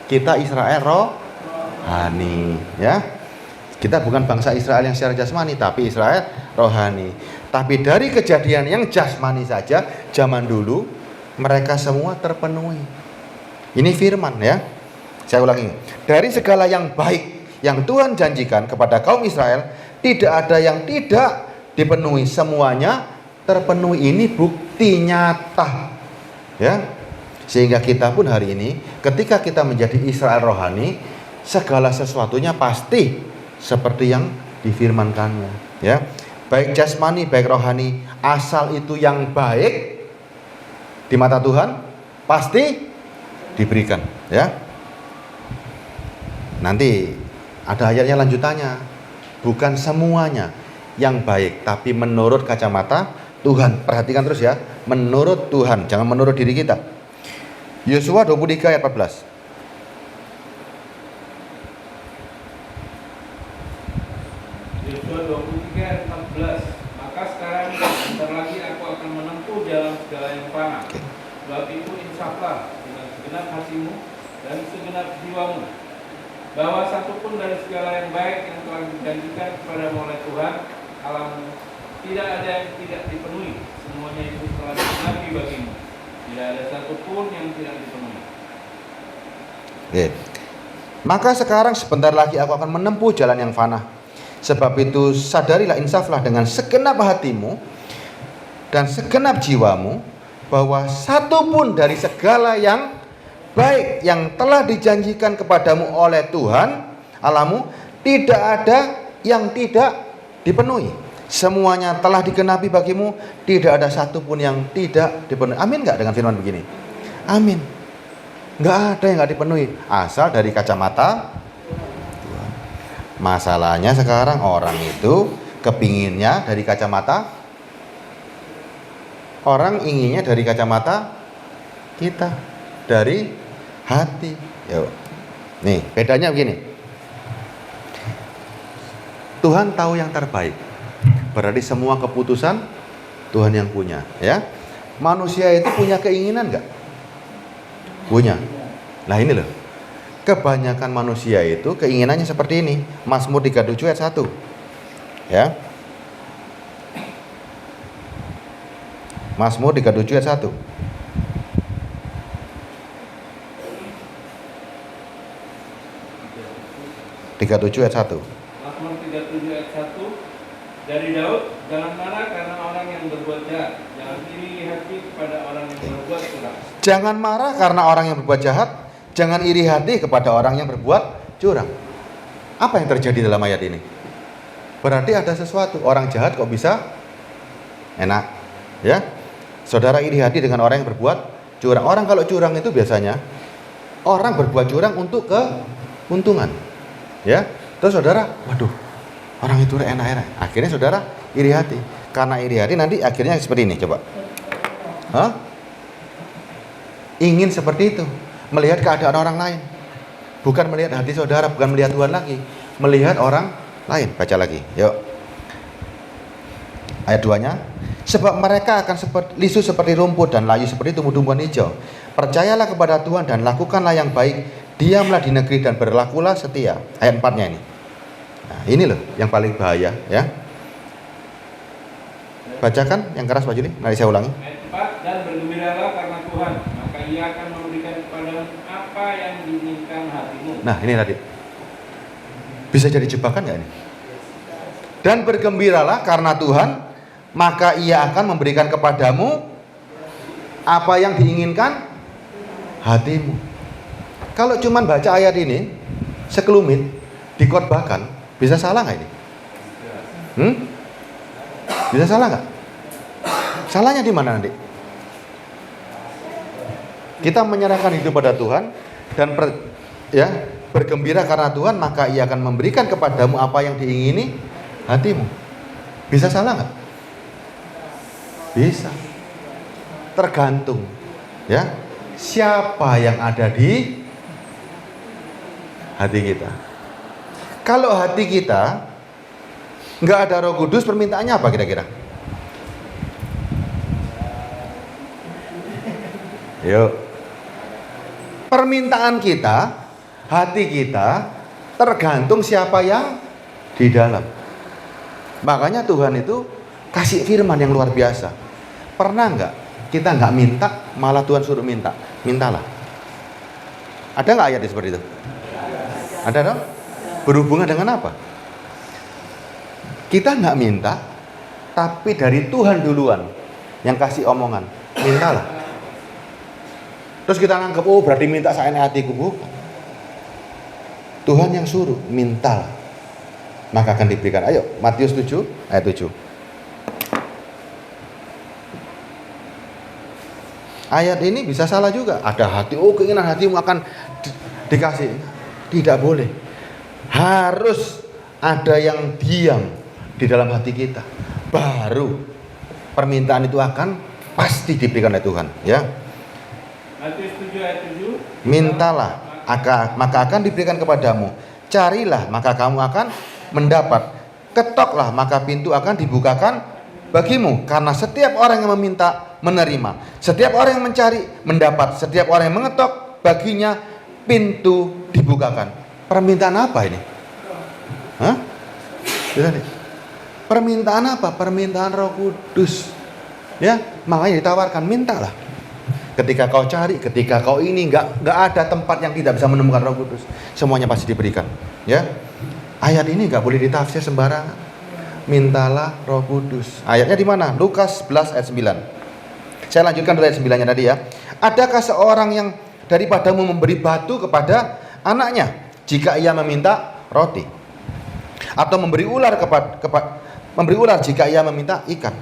[SPEAKER 1] Kita Israel rohani, ya. Kita bukan bangsa Israel yang secara jasmani, tapi Israel rohani. Tapi dari kejadian yang jasmani saja, zaman dulu, mereka semua terpenuhi. Ini firman, ya. Saya ulangi. Dari segala yang baik yang Tuhan janjikan kepada kaum Israel, tidak ada yang tidak dipenuhi. Semuanya terpenuhi. Ini bukti nyata. Ya. Sehingga kita pun hari ini, ketika kita menjadi Israel rohani, segala sesuatunya pasti seperti yang difirmankannya, ya. Baik jasmani, baik rohani, asal itu yang baik di mata Tuhan pasti diberikan, ya. Nanti ada ayatnya lanjutannya. Bukan semuanya yang baik, tapi menurut kacamata Tuhan. Perhatikan terus ya, menurut Tuhan, jangan menurut diri kita. Yosua 23 ayat 14.
[SPEAKER 2] Yosua 23 ayat 14. Maka sekarang bentar lagi aku akan menempuh jalan segala yang fana. Sebab itu insaflah dengan segenap hatimu dan segenap jiwamu, bahwa satupun dari segala yang baik yang telah dijanjikan kepadamu oleh Tuhan Allahmu tidak ada yang tidak dipenuhi. Semuanya itu telah digenapi bagimu. Tidak ada satupun yang tidak dipenuhi.
[SPEAKER 1] Maka sekarang sebentar lagi aku akan menempuh jalan yang fana. Sebab itu sadarilah, insaflah dengan segenap hatimu dan segenap jiwamu, bahwa satupun dari segala yang baik yang telah dijanjikan kepadamu oleh Tuhan Allahmu tidak ada yang tidak dipenuhi. Semuanya telah digenapi bagimu, tidak ada satupun yang tidak dipenuhi. Amin nggak dengan firman begini? Amin. Nggak ada yang nggak dipenuhi, asal dari kacamata Tuhan. Masalahnya sekarang orang itu kepinginnya dari kacamata, orang inginnya dari kacamata kita, dari hati. Yo. Nih bedanya begini. Tuhan tahu yang terbaik. Berarti semua keputusan Tuhan yang punya, ya. Manusia itu punya keinginan nggak? Punya. Nah ini loh, kebanyakan manusia itu keinginannya seperti ini. Mazmur 37 ayat 1, ya. Mazmur 37 ayat 1. ayat 1.
[SPEAKER 2] Mazmur 37 ayat 1 dari Daud, jangan marah karena orang yang berbuat jahat, jangan iri hati kepada orang yang berbuat curang.
[SPEAKER 1] Jangan marah karena orang yang berbuat jahat, jangan iri hati kepada orang yang berbuat curang. Apa yang terjadi dalam ayat ini? Berarti ada sesuatu. Orang jahat kok bisa enak, ya? Saudara iri hati dengan orang yang berbuat curang. Orang kalau curang itu biasanya orang berbuat curang untuk keuntungan, ya. Terus saudara, waduh, orang itu enak-enak. Akhirnya saudara iri hati. Karena iri hati nanti akhirnya seperti ini, coba. Ingin seperti itu, melihat keadaan orang lain. Bukan melihat hati saudara, bukan melihat Tuhan lagi, melihat orang lain. Baca lagi, yuk. Ayat 2-nya, sebab mereka akan lisu seperti rumput dan layu seperti tumbuh-tumbuhan hijau. Percayalah kepada Tuhan dan lakukanlah yang baik, diamlah di negeri dan berlakulah setia. Ayat 4-nya ini. Nah, ini loh yang paling bahaya, ya. Bacakan yang keras Pak Juli, mari saya ulangi.
[SPEAKER 2] Ayat 4, dan bergembiralah karena Tuhan, maka Ia akan memberikan kepadamu apa yang diinginkan hatimu.
[SPEAKER 1] Nah, ini tadi. Bisa jadi jebakan nggak ini? Dan bergembiralah karena Tuhan, maka Ia akan memberikan kepadamu apa yang diinginkan hatimu. Kalau cuman baca ayat ini sekelumit dikhotbahkan, bisa salah nggak ini? Bisa salah nggak? Salahnya di mana nanti? Kita menyerahkan hidup pada Tuhan dan bergembira karena Tuhan, maka Ia akan memberikan kepadamu apa yang diingini hatimu. Bisa salah nggak? Bisa. Tergantung, ya, siapa yang ada di hati kita. Kalau hati kita nggak ada Roh Kudus, permintaannya apa kira-kira? Yuk. Permintaan kita, hati kita tergantung siapa yang di dalam. Makanya Tuhan itu kasih firman yang luar biasa. Pernah nggak kita nggak minta, malah Tuhan suruh minta? Mintalah. Ada nggak ayat seperti itu? Ada dong? Berhubungan dengan apa? Kita nggak minta, tapi dari Tuhan duluan yang kasih omongan, mintalah. Terus kita nangkep, oh berarti minta saene hatiku. Bukan. Tuhan yang suruh, mintalah, maka akan diberikan. Ayo, Matius 7 ayat 7. Ayat ini bisa salah juga. Ada hati, oh keinginan hatimu akan dikasih. Tidak boleh. Harus ada yang diam di dalam hati kita. Baru permintaan itu akan pasti diberikan oleh Tuhan, ya.
[SPEAKER 2] Matius 7 ayat 7.
[SPEAKER 1] Mintalah, maka akan diberikan kepadamu. Carilah, maka kamu akan mendapat. Ketoklah, maka pintu akan dibukakan bagimu. Karena setiap orang yang meminta, menerima. Setiap orang yang mencari, mendapat. Setiap orang yang mengetok, baginya pintu dibukakan. Permintaan apa ini? Hah? Permintaan apa? Permintaan Roh Kudus. Ya, makanya ditawarkan, mintalah. Ketika kau cari, ketika kau ini, nggak ada tempat yang tidak bisa menemukan Roh Kudus. Semuanya pasti diberikan. Ya, ayat ini nggak boleh ditafsir sembarangan. Mintalah Roh Kudus. Ayatnya di mana? Lukas 11 ayat 9. Saya lanjutkan dari ayat 9-nya tadi, ya. Adakah seorang yang daripadamu memberi batu kepada anaknya jika ia meminta roti? Atau memberi ular memberi ular jika ia meminta ikan?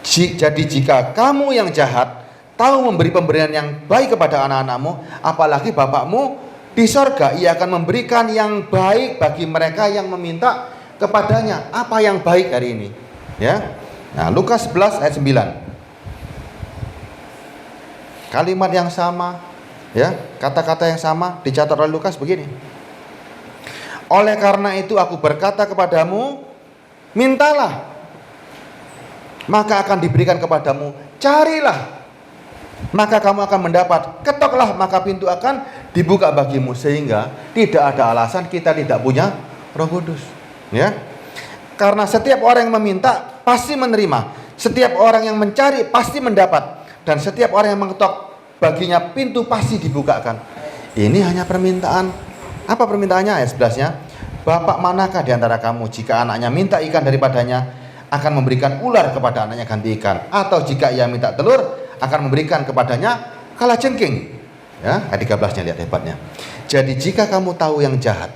[SPEAKER 1] Jadi jika kamu yang jahat tahu memberi pemberian yang baik kepada anak-anakmu, apalagi Bapakmu di sorga, Ia akan memberikan yang baik bagi mereka yang meminta kepadanya. Apa yang baik hari ini? Ya. Nah, Lukas 11 ayat 9. Kalimat yang sama, ya, kata-kata yang sama dicatat oleh Lukas begini. Oleh karena itu aku berkata kepadamu, mintalah, maka akan diberikan kepadamu. Carilah, maka kamu akan mendapat. Ketoklah, maka pintu akan dibuka bagimu. Sehingga tidak ada alasan kita tidak punya Roh Kudus, ya. Karena setiap orang yang meminta pasti menerima, setiap orang yang mencari pasti mendapat, dan setiap orang yang mengetok baginya pintu pasti dibukakan. Ini hanya permintaan. Apa permintaannya? Ayat 11-nya. Bapak manakah di antara kamu jika anaknya minta ikan daripadanya akan memberikan ular kepada anaknya ganti ikan? Atau jika ia minta telur akan memberikan kepadanya kalajengking? Ya, ayat 13-nya lihat hebatnya. Jadi jika kamu tahu yang jahat,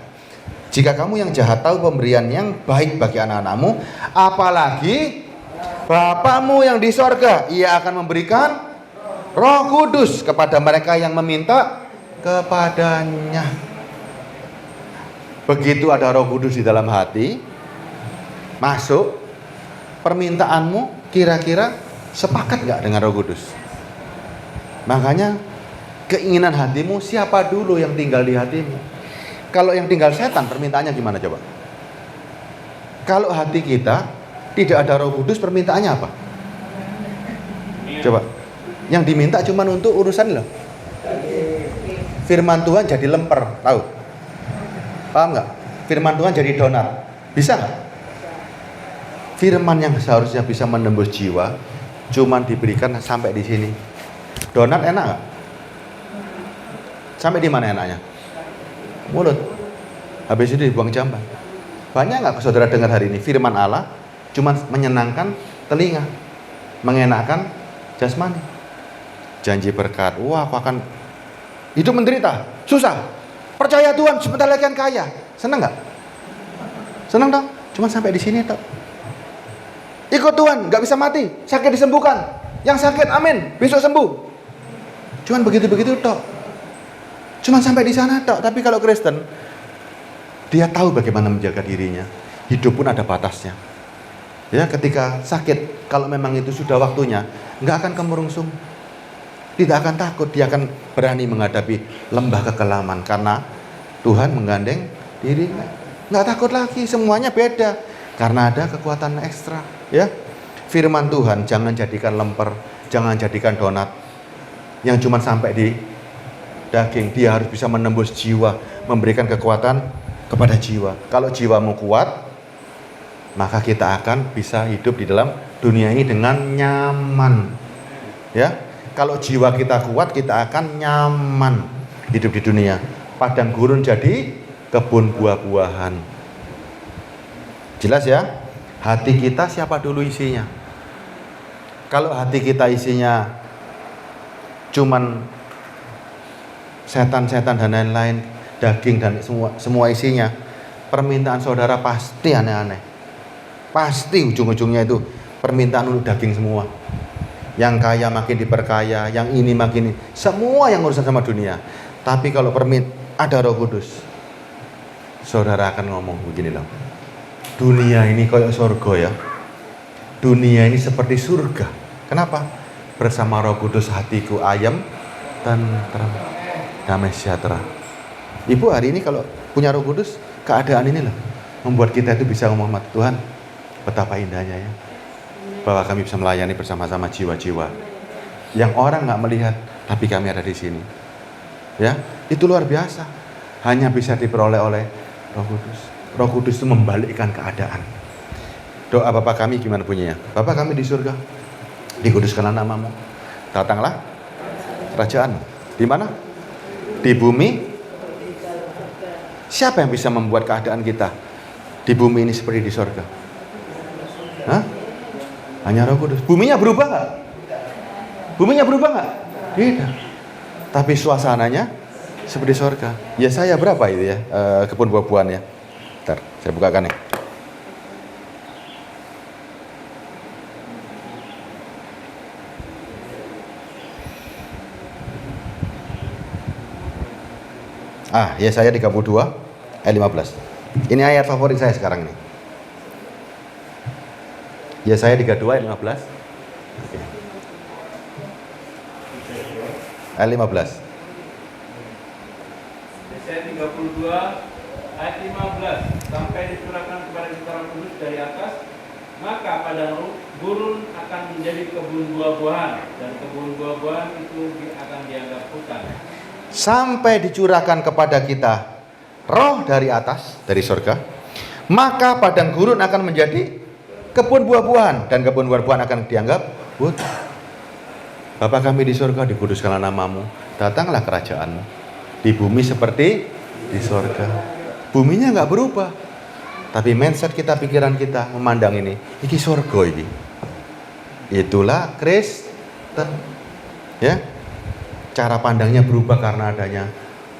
[SPEAKER 1] jika kamu yang jahat tahu pemberian yang baik bagi anak-anakmu, apalagi Bapakmu yang di sorga, Ia akan memberikan Roh Kudus kepada mereka yang meminta kepadanya. Begitu ada Roh Kudus di dalam hati, masuk, permintaanmu kira-kira sepakat gak dengan Roh Kudus? Makanya keinginan hatimu, siapa dulu yang tinggal di hatimu? Kalau yang tinggal setan, permintaannya gimana coba? Kalau hati kita tidak ada Roh Kudus, permintaannya apa? Coba. Yang diminta cuma untuk urusan loh. Firman Tuhan jadi lemper, tahu? Paham nggak? Firman Tuhan jadi donat, bisa nggak? Firman yang seharusnya bisa menembus jiwa, cuman diberikan sampai di sini. Donat enak nggak? Sampai di mana enaknya? Mulut. Habis itu dibuang jamban. Banyak nggak saudara dengar hari ini firman Allah cuman menyenangkan telinga, mengenakkan jasmani. Janji berkat, wah aku akan hidup menderita, susah. Percaya Tuhan, sebentar lagi akan kaya. Senang nggak? Senang dong. Cuman sampai di sini toh. Ikut Tuhan, nggak bisa mati, sakit disembuhkan. Yang sakit, amin, besok sembuh. Cuman begitu-begitu toh. Cuman sampai di sana toh. Tapi kalau Kristen, dia tahu bagaimana menjaga dirinya. Hidup pun ada batasnya. Ya, ketika sakit, kalau memang itu sudah waktunya, nggak akan kemurungsung. Tidak akan takut, dia akan berani menghadapi lembah kekelaman karena Tuhan menggandeng dirinya. Nggak takut lagi, semuanya beda karena ada kekuatan ekstra. Ya, firman Tuhan jangan jadikan lemper, jangan jadikan donat yang cuma sampai di daging. Dia harus bisa menembus jiwa, memberikan kekuatan kepada jiwa. Kalau jiwamu kuat, maka kita akan bisa hidup di dalam dunia ini dengan nyaman. Ya. Kalau jiwa kita kuat, kita akan nyaman hidup di dunia. Padang gurun jadi kebun buah-buahan. Jelas ya? Hati kita siapa dulu isinya? Kalau hati kita isinya cuman setan-setan dan lain-lain, daging dan semua isinya, permintaan saudara pasti aneh-aneh. Pasti ujung-ujungnya itu permintaan untuk daging semua. Yang kaya makin diperkaya, yang ini makin ini. Semua yang urusan sama dunia. Tapi kalau ada Roh Kudus, saudara akan ngomong begini loh. Dunia ini kayak surga ya. Dunia ini seperti surga. Kenapa? Bersama Roh Kudus hatiku ayem, tenteram, damai sejahtera. Ibu hari ini kalau punya Roh Kudus, keadaan ini loh membuat kita itu bisa ngomong, Tuhan, betapa indahnya ya. Bahwa kami bisa melayani bersama-sama jiwa-jiwa yang orang nggak melihat, tapi kami ada di sini. Ya, itu luar biasa. Hanya bisa diperoleh oleh Roh Kudus. Roh Kudus itu membalikkan keadaan. Doa Bapa kami gimana bunyinya? Bapa kami di surga, dikuduskanlah namamu. Datanglah kerajaanmu. Di mana? Di bumi. Siapa yang bisa membuat keadaan kita di bumi ini seperti di surga? Hah? Hanya Roh Kudus. Buminya berubah nggak? Buminya berubah nggak? Tidak. Tapi suasananya seperti surga. Ya saya berapa itu ya kebun buah-buahan ya? Bentar, saya bukakan nih. Ya saya 32 ayat 15. Ini ayat favorit saya sekarang nih. Ya saya 32 ayat 15. Ayat 15.
[SPEAKER 2] Yesaya 32 ayat 15. Sampai dicurahkan kepada kita Roh Kudus dari atas, maka padang gurun akan menjadi kebun buah-buahan, dan kebun buah-buahan itu akan dianggap hutan.
[SPEAKER 1] Sampai dicurahkan kepada kita roh dari atas, dari surga, maka padang gurun akan menjadi kebun buah-buahan, dan kebun buah-buahan akan dianggap hutan. Bapa kami di surga, dikuduskanlah namamu, datanglah kerajaanmu di bumi seperti di surga. Buminya nggak berubah, tapi mindset kita, pikiran kita memandang ini surga ini. Itulah Kristen. Ya, cara pandangnya berubah karena adanya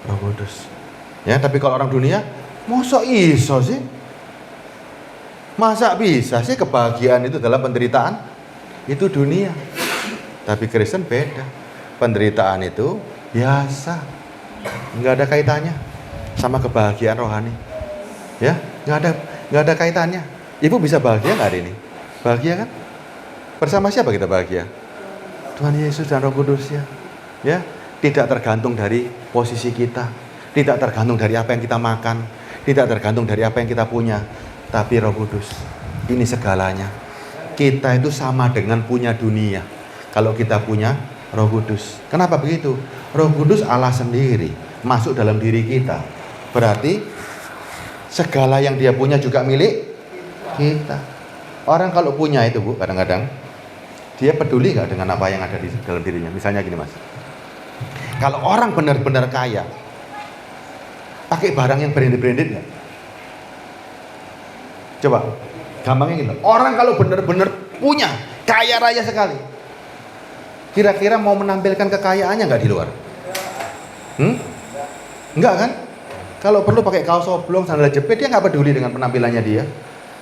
[SPEAKER 1] Roh Kudus. Ya, tapi kalau orang dunia, mosok iso sih? Masa bisa sih kebahagiaan itu dalam penderitaan? Itu dunia. Tapi Kristen beda. Penderitaan itu biasa. Nggak ada kaitannya sama kebahagiaan rohani. Ya, nggak ada kaitannya. Ibu bisa bahagia nggak hari ini? Bahagia kan? Bersama siapa kita bahagia? Tuhan Yesus dan Roh Kudus ya. Ya, tidak tergantung dari posisi kita, Tidak tergantung dari apa yang kita makan, tidak tergantung dari apa yang kita punya, tapi Roh Kudus. Ini segalanya. Kita itu sama dengan punya dunia kalau kita punya Roh Kudus. Kenapa begitu? Roh Kudus Allah sendiri masuk dalam diri kita. Berarti segala yang dia punya juga milik kita. Orang kalau punya itu, Bu, kadang-kadang dia peduli nggak dengan apa yang ada di dalam dirinya. Misalnya gini, Mas. Kalau orang benar-benar kaya, pakai barang yang branded-branded nggak? Coba, gampangnya gitu. Orang kalau benar-benar punya, kaya raya sekali, kira-kira mau menampilkan kekayaannya nggak di luar? Enggak kan? Kalau perlu pakai kaos oblong, sandal jepit, dia nggak peduli dengan penampilannya dia.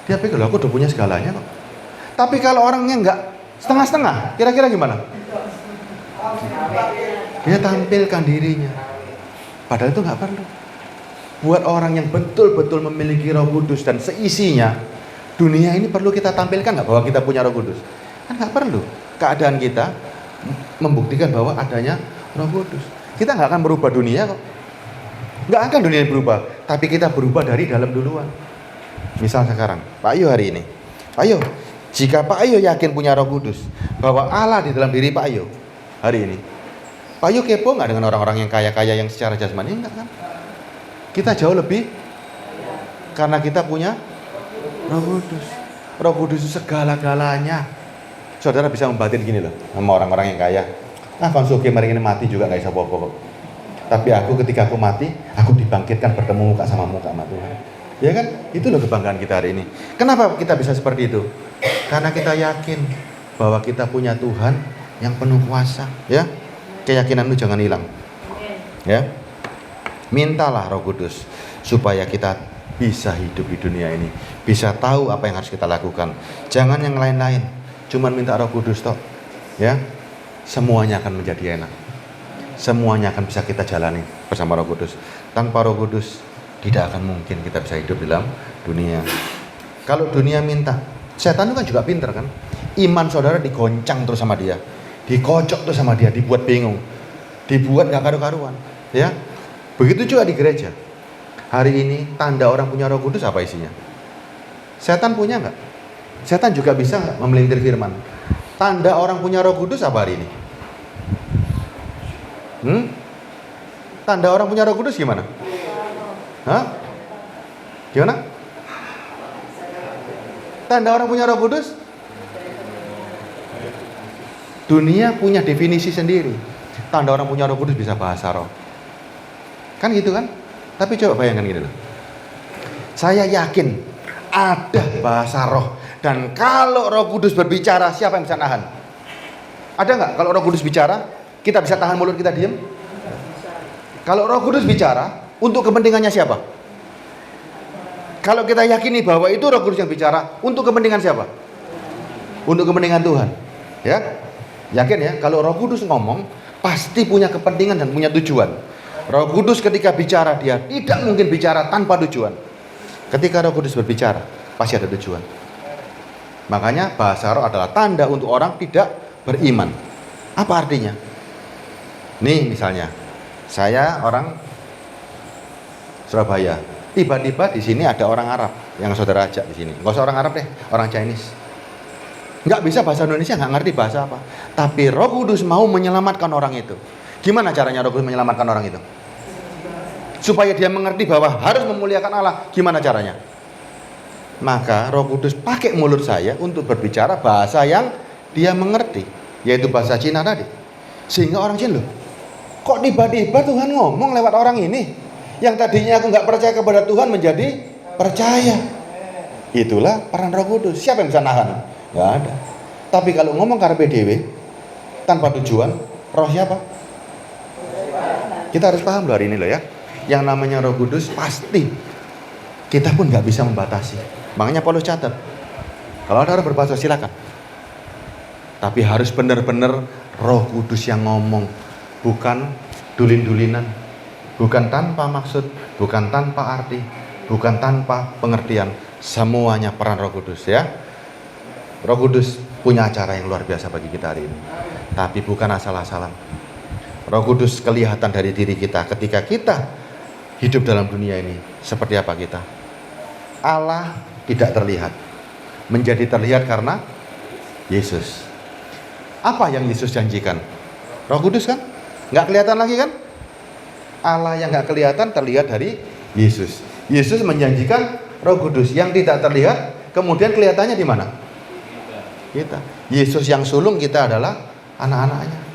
[SPEAKER 1] Dia pikir, aku udah punya segalanya kok. Tapi kalau orangnya nggak setengah-setengah, kira-kira gimana? Dia tampilkan dirinya. Padahal itu nggak perlu. Buat orang yang betul-betul memiliki Roh Kudus dan seisinya, dunia ini perlu kita tampilkan nggak bahwa kita punya Roh Kudus? Kan nggak perlu. Keadaan kita membuktikan bahwa adanya Roh Kudus. Kita nggak akan merubah dunia kok. Nggak akan dunia berubah, tapi kita berubah dari dalam duluan. Misal sekarang, Pak Ayo hari ini, Pak Ayo, jika Pak Ayo yakin punya Roh Kudus, bahwa Allah di dalam diri Pak Ayo hari ini, Pak Ayo kepo nggak dengan orang-orang yang kaya-kaya yang secara jasmani? Enggak kan? Kita jauh lebih, karena kita punya Roh Kudus. Roh Kudus itu segala-galanya. Saudara bisa membatin gini loh, sama orang-orang yang kaya. Konsuki mari ini mati juga nggak bisa apa-apa. Tapi aku ketika aku mati, aku dibangkitkan bertemu muka sama Tuhan. Ya kan? Itu loh kebanggaan kita hari ini. Kenapa kita bisa seperti itu? Karena kita yakin bahwa kita punya Tuhan yang penuh kuasa. Ya, keyakinanmu jangan hilang. Ya, mintalah Roh Kudus supaya kita bisa hidup di dunia ini, bisa tahu apa yang harus kita lakukan. Jangan yang lain-lain, cuman minta Roh Kudus toh. Ya, semuanya akan menjadi enak. Semuanya akan bisa kita jalani bersama Roh Kudus. Tanpa Roh Kudus tidak akan mungkin kita bisa hidup dalam dunia. Kalau dunia minta, setan itu kan juga pinter kan. Iman saudara digoncang terus sama dia, dikocok terus sama dia, dibuat bingung, dibuat gak karu-karuan. Ya, begitu juga di gereja. Hari ini tanda orang punya Roh Kudus apa isinya? Setan punya nggak? Setan juga bisa nggak memelintir firman? Tanda orang punya Roh Kudus apa hari ini? Tanda orang punya Roh Kudus gimana? Hah? Gimana? Tanda orang punya Roh Kudus? Dunia punya definisi sendiri. Tanda orang punya Roh Kudus bisa bahasa roh. Kan gitu kan? Tapi coba bayangkan gini loh. Saya yakin ada bahasa roh. Dan kalau Roh Kudus berbicara, siapa yang bisa nahan? Ada nggak? Kalau Roh Kudus bicara, kita bisa tahan mulut kita diam? Kalau Roh Kudus bicara, untuk kepentingannya siapa? Kalau kita yakini bahwa itu Roh Kudus yang bicara, untuk kepentingan siapa? Untuk kepentingan Tuhan. Ya, yakin ya? Kalau Roh Kudus ngomong, pasti punya kepentingan dan punya tujuan. Roh Kudus ketika bicara, dia tidak mungkin bicara tanpa tujuan. Ketika Roh Kudus berbicara, pasti ada tujuan. Makanya bahasa roh adalah tanda untuk orang tidak beriman. Apa artinya? Nih misalnya, saya orang Surabaya. Tiba-tiba di sini ada orang Arab yang saudara ajak di sini. Nggak usah orang Arab deh, orang Chinese. Nggak bisa bahasa Indonesia, nggak ngerti bahasa apa. Tapi Roh Kudus mau menyelamatkan orang itu. Gimana caranya Roh Kudus menyelamatkan orang itu? Supaya dia mengerti bahwa harus memuliakan Allah. Gimana caranya? Maka Roh Kudus pakai mulut saya untuk berbicara bahasa yang dia mengerti, yaitu bahasa Cina tadi. Sehingga orang Cina, loh, kok tiba-tiba Tuhan ngomong lewat orang ini? Yang tadinya aku nggak percaya kepada Tuhan menjadi percaya. Itulah peran Roh Kudus. Siapa yang bisa nahan? Nggak ada. Tapi kalau ngomong karpe dewe tanpa tujuan, roh siapa? Kita harus paham loh hari ini loh ya. Yang namanya Roh Kudus pasti kita pun nggak bisa membatasi. Makanya Paulus catat, kalau ada orang berbahasa silakan. Tapi harus benar-benar Roh Kudus yang ngomong, bukan dulin-dulinan, bukan tanpa maksud, bukan tanpa arti, bukan tanpa pengertian. Semuanya peran Roh Kudus ya. Roh Kudus punya acara yang luar biasa bagi kita hari ini. Tapi bukan asal-asalan. Roh Kudus kelihatan dari diri kita ketika kita hidup dalam dunia ini seperti apa kita? Allah tidak terlihat, menjadi terlihat karena Yesus. Apa yang Yesus janjikan? Roh Kudus kan? Nggak kelihatan lagi kan? Allah yang nggak kelihatan terlihat dari Yesus. Yesus menjanjikan Roh Kudus yang tidak terlihat, kemudian kelihatannya di mana? Kita. Yesus yang sulung, kita adalah anak-anaknya.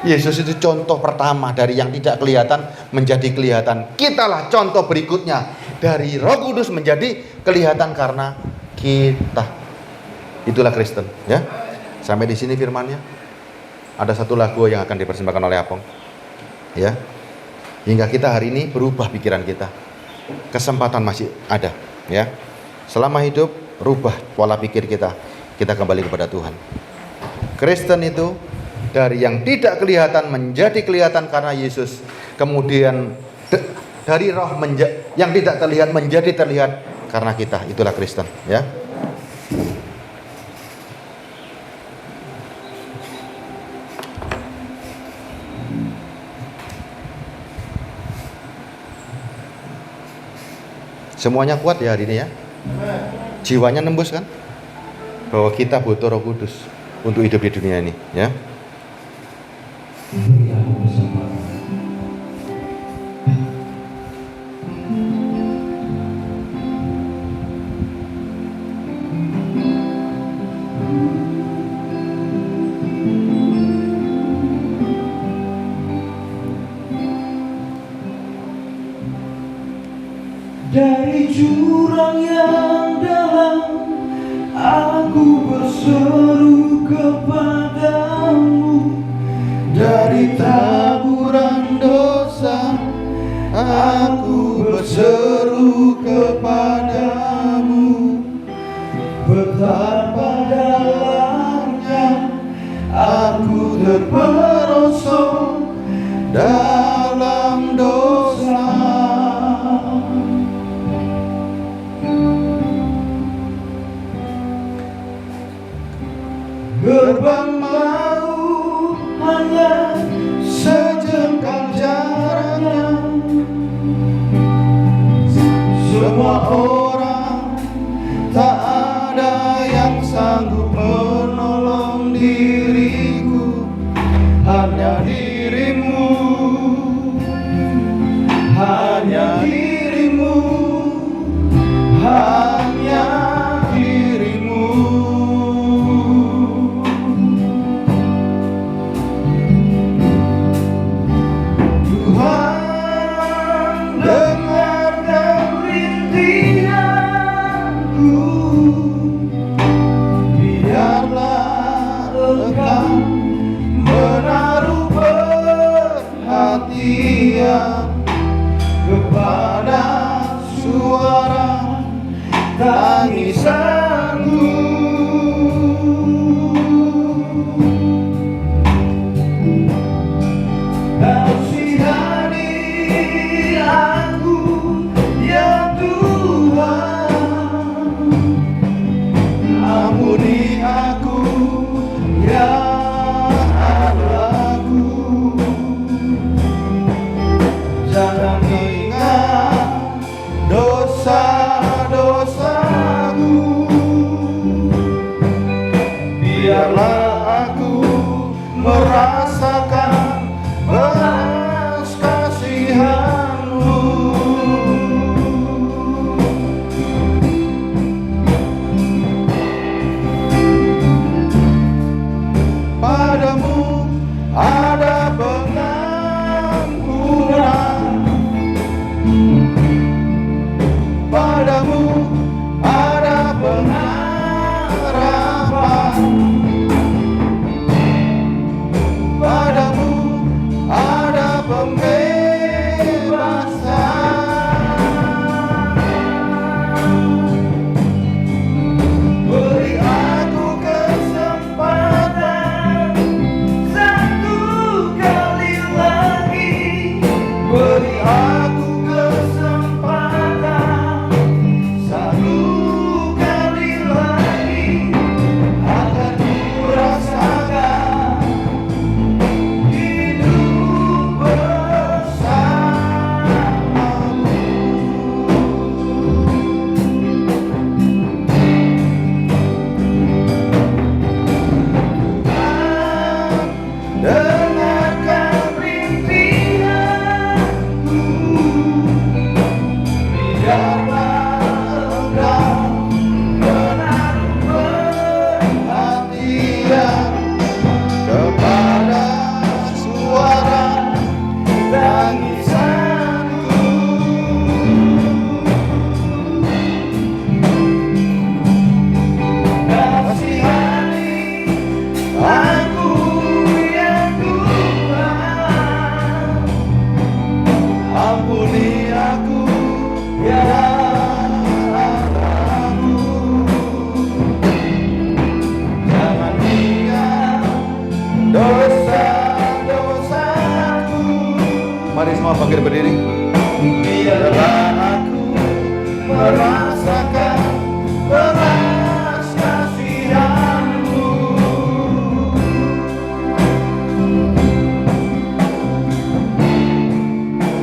[SPEAKER 1] Yesus itu contoh pertama dari yang tidak kelihatan menjadi kelihatan. Kitalah contoh berikutnya dari Roh Kudus menjadi kelihatan karena kita. Itulah Kristen, ya. Sampai di sini firman-Nya. Ada satu lagu yang akan dipersembahkan oleh Apong, ya. Hingga kita hari ini berubah pikiran kita. Kesempatan masih ada, ya. Selama hidup rubah pola pikir kita. Kita kembali kepada Tuhan. Kristen itu dari yang tidak kelihatan menjadi kelihatan karena Yesus. Kemudian dari roh yang tidak terlihat menjadi terlihat karena kita. Itulah Kristen, ya. Semuanya kuat ya hari ini ya. Jiwanya nembus kan? Bahwa kita butuh Roh Kudus untuk hidup di dunia ini, ya.
[SPEAKER 3] Dari jurang yang dalam, aku berseru kepadamu. Dari taburan dosa, aku berseru kepadamu. Betapa dalamnya aku terperosok dalam dosa. Gerbang maut hanya sejengkal jaraknya. Semua orang, tak ada yang sanggup menolong diriku. Hanya dirimu, hanya dirimu, hanya dirimu. Tuhan, dengarkan rintihanku. Biarlah Engkau menaruh perhatian kepada suara tangisanku. Kasihani aku ya Tuhan, ampuni aku ya Allahku. Jangan ingat dosa-dosaku. Biarlah aku merasakan belas kasihan-Mu. Padamu ada pengampunan, padamu ada pengharapan, padamu
[SPEAKER 1] Mari semua bangkit berdiri.
[SPEAKER 3] Biarlah aku merasakan belas kasihan-Mu.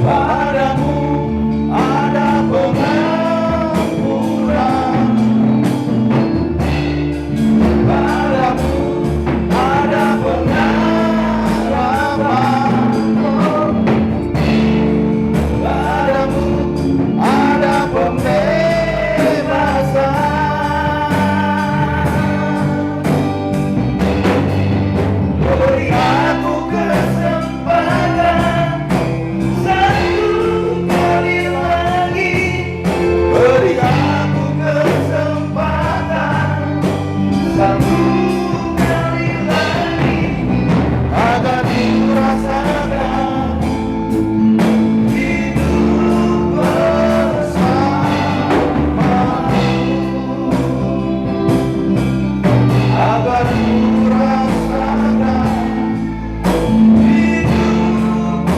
[SPEAKER 3] Padamu ada pengampunan, padamu ada pengharapan, padamu ada pembebasan. Beri aku kesempatan satu kali lagi, beri aku kesempatan satu kali lagi, agar ku rasakan hidup bersamamu, agar ku rasakan hidup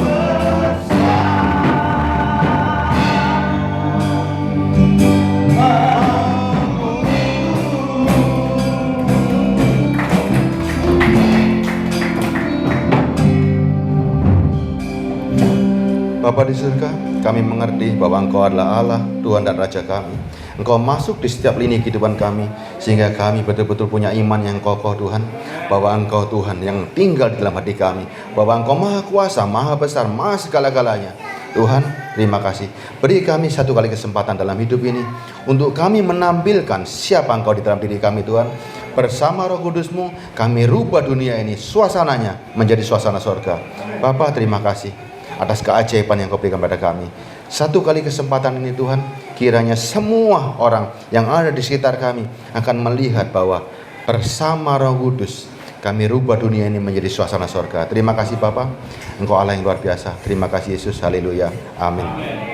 [SPEAKER 1] Bapa di surga, kami mengerti bahwa Engkau adalah Allah, Tuhan dan Raja kami. Engkau masuk di setiap lini kehidupan kami, sehingga kami betul-betul punya iman yang kokoh Tuhan, bahwa Engkau Tuhan yang tinggal di dalam hati kami, bahwa Engkau maha kuasa, maha besar, maha segala-galanya. Tuhan, terima kasih. Beri kami satu kali kesempatan dalam hidup ini, untuk kami menampilkan siapa Engkau di dalam diri kami Tuhan. Bersama Roh Kudus-Mu, kami rubah dunia ini, suasananya menjadi suasana surga. Bapa, terima kasih atas keajaiban yang Kau berikan pada kami. Satu kali kesempatan ini Tuhan, kiranya semua orang yang ada di sekitar kami akan melihat bahwa bersama Roh Kudus kami rubah dunia ini menjadi suasana surga. Terima kasih Bapa, Engkau Allah yang luar biasa. Terima kasih Yesus, haleluya, amin.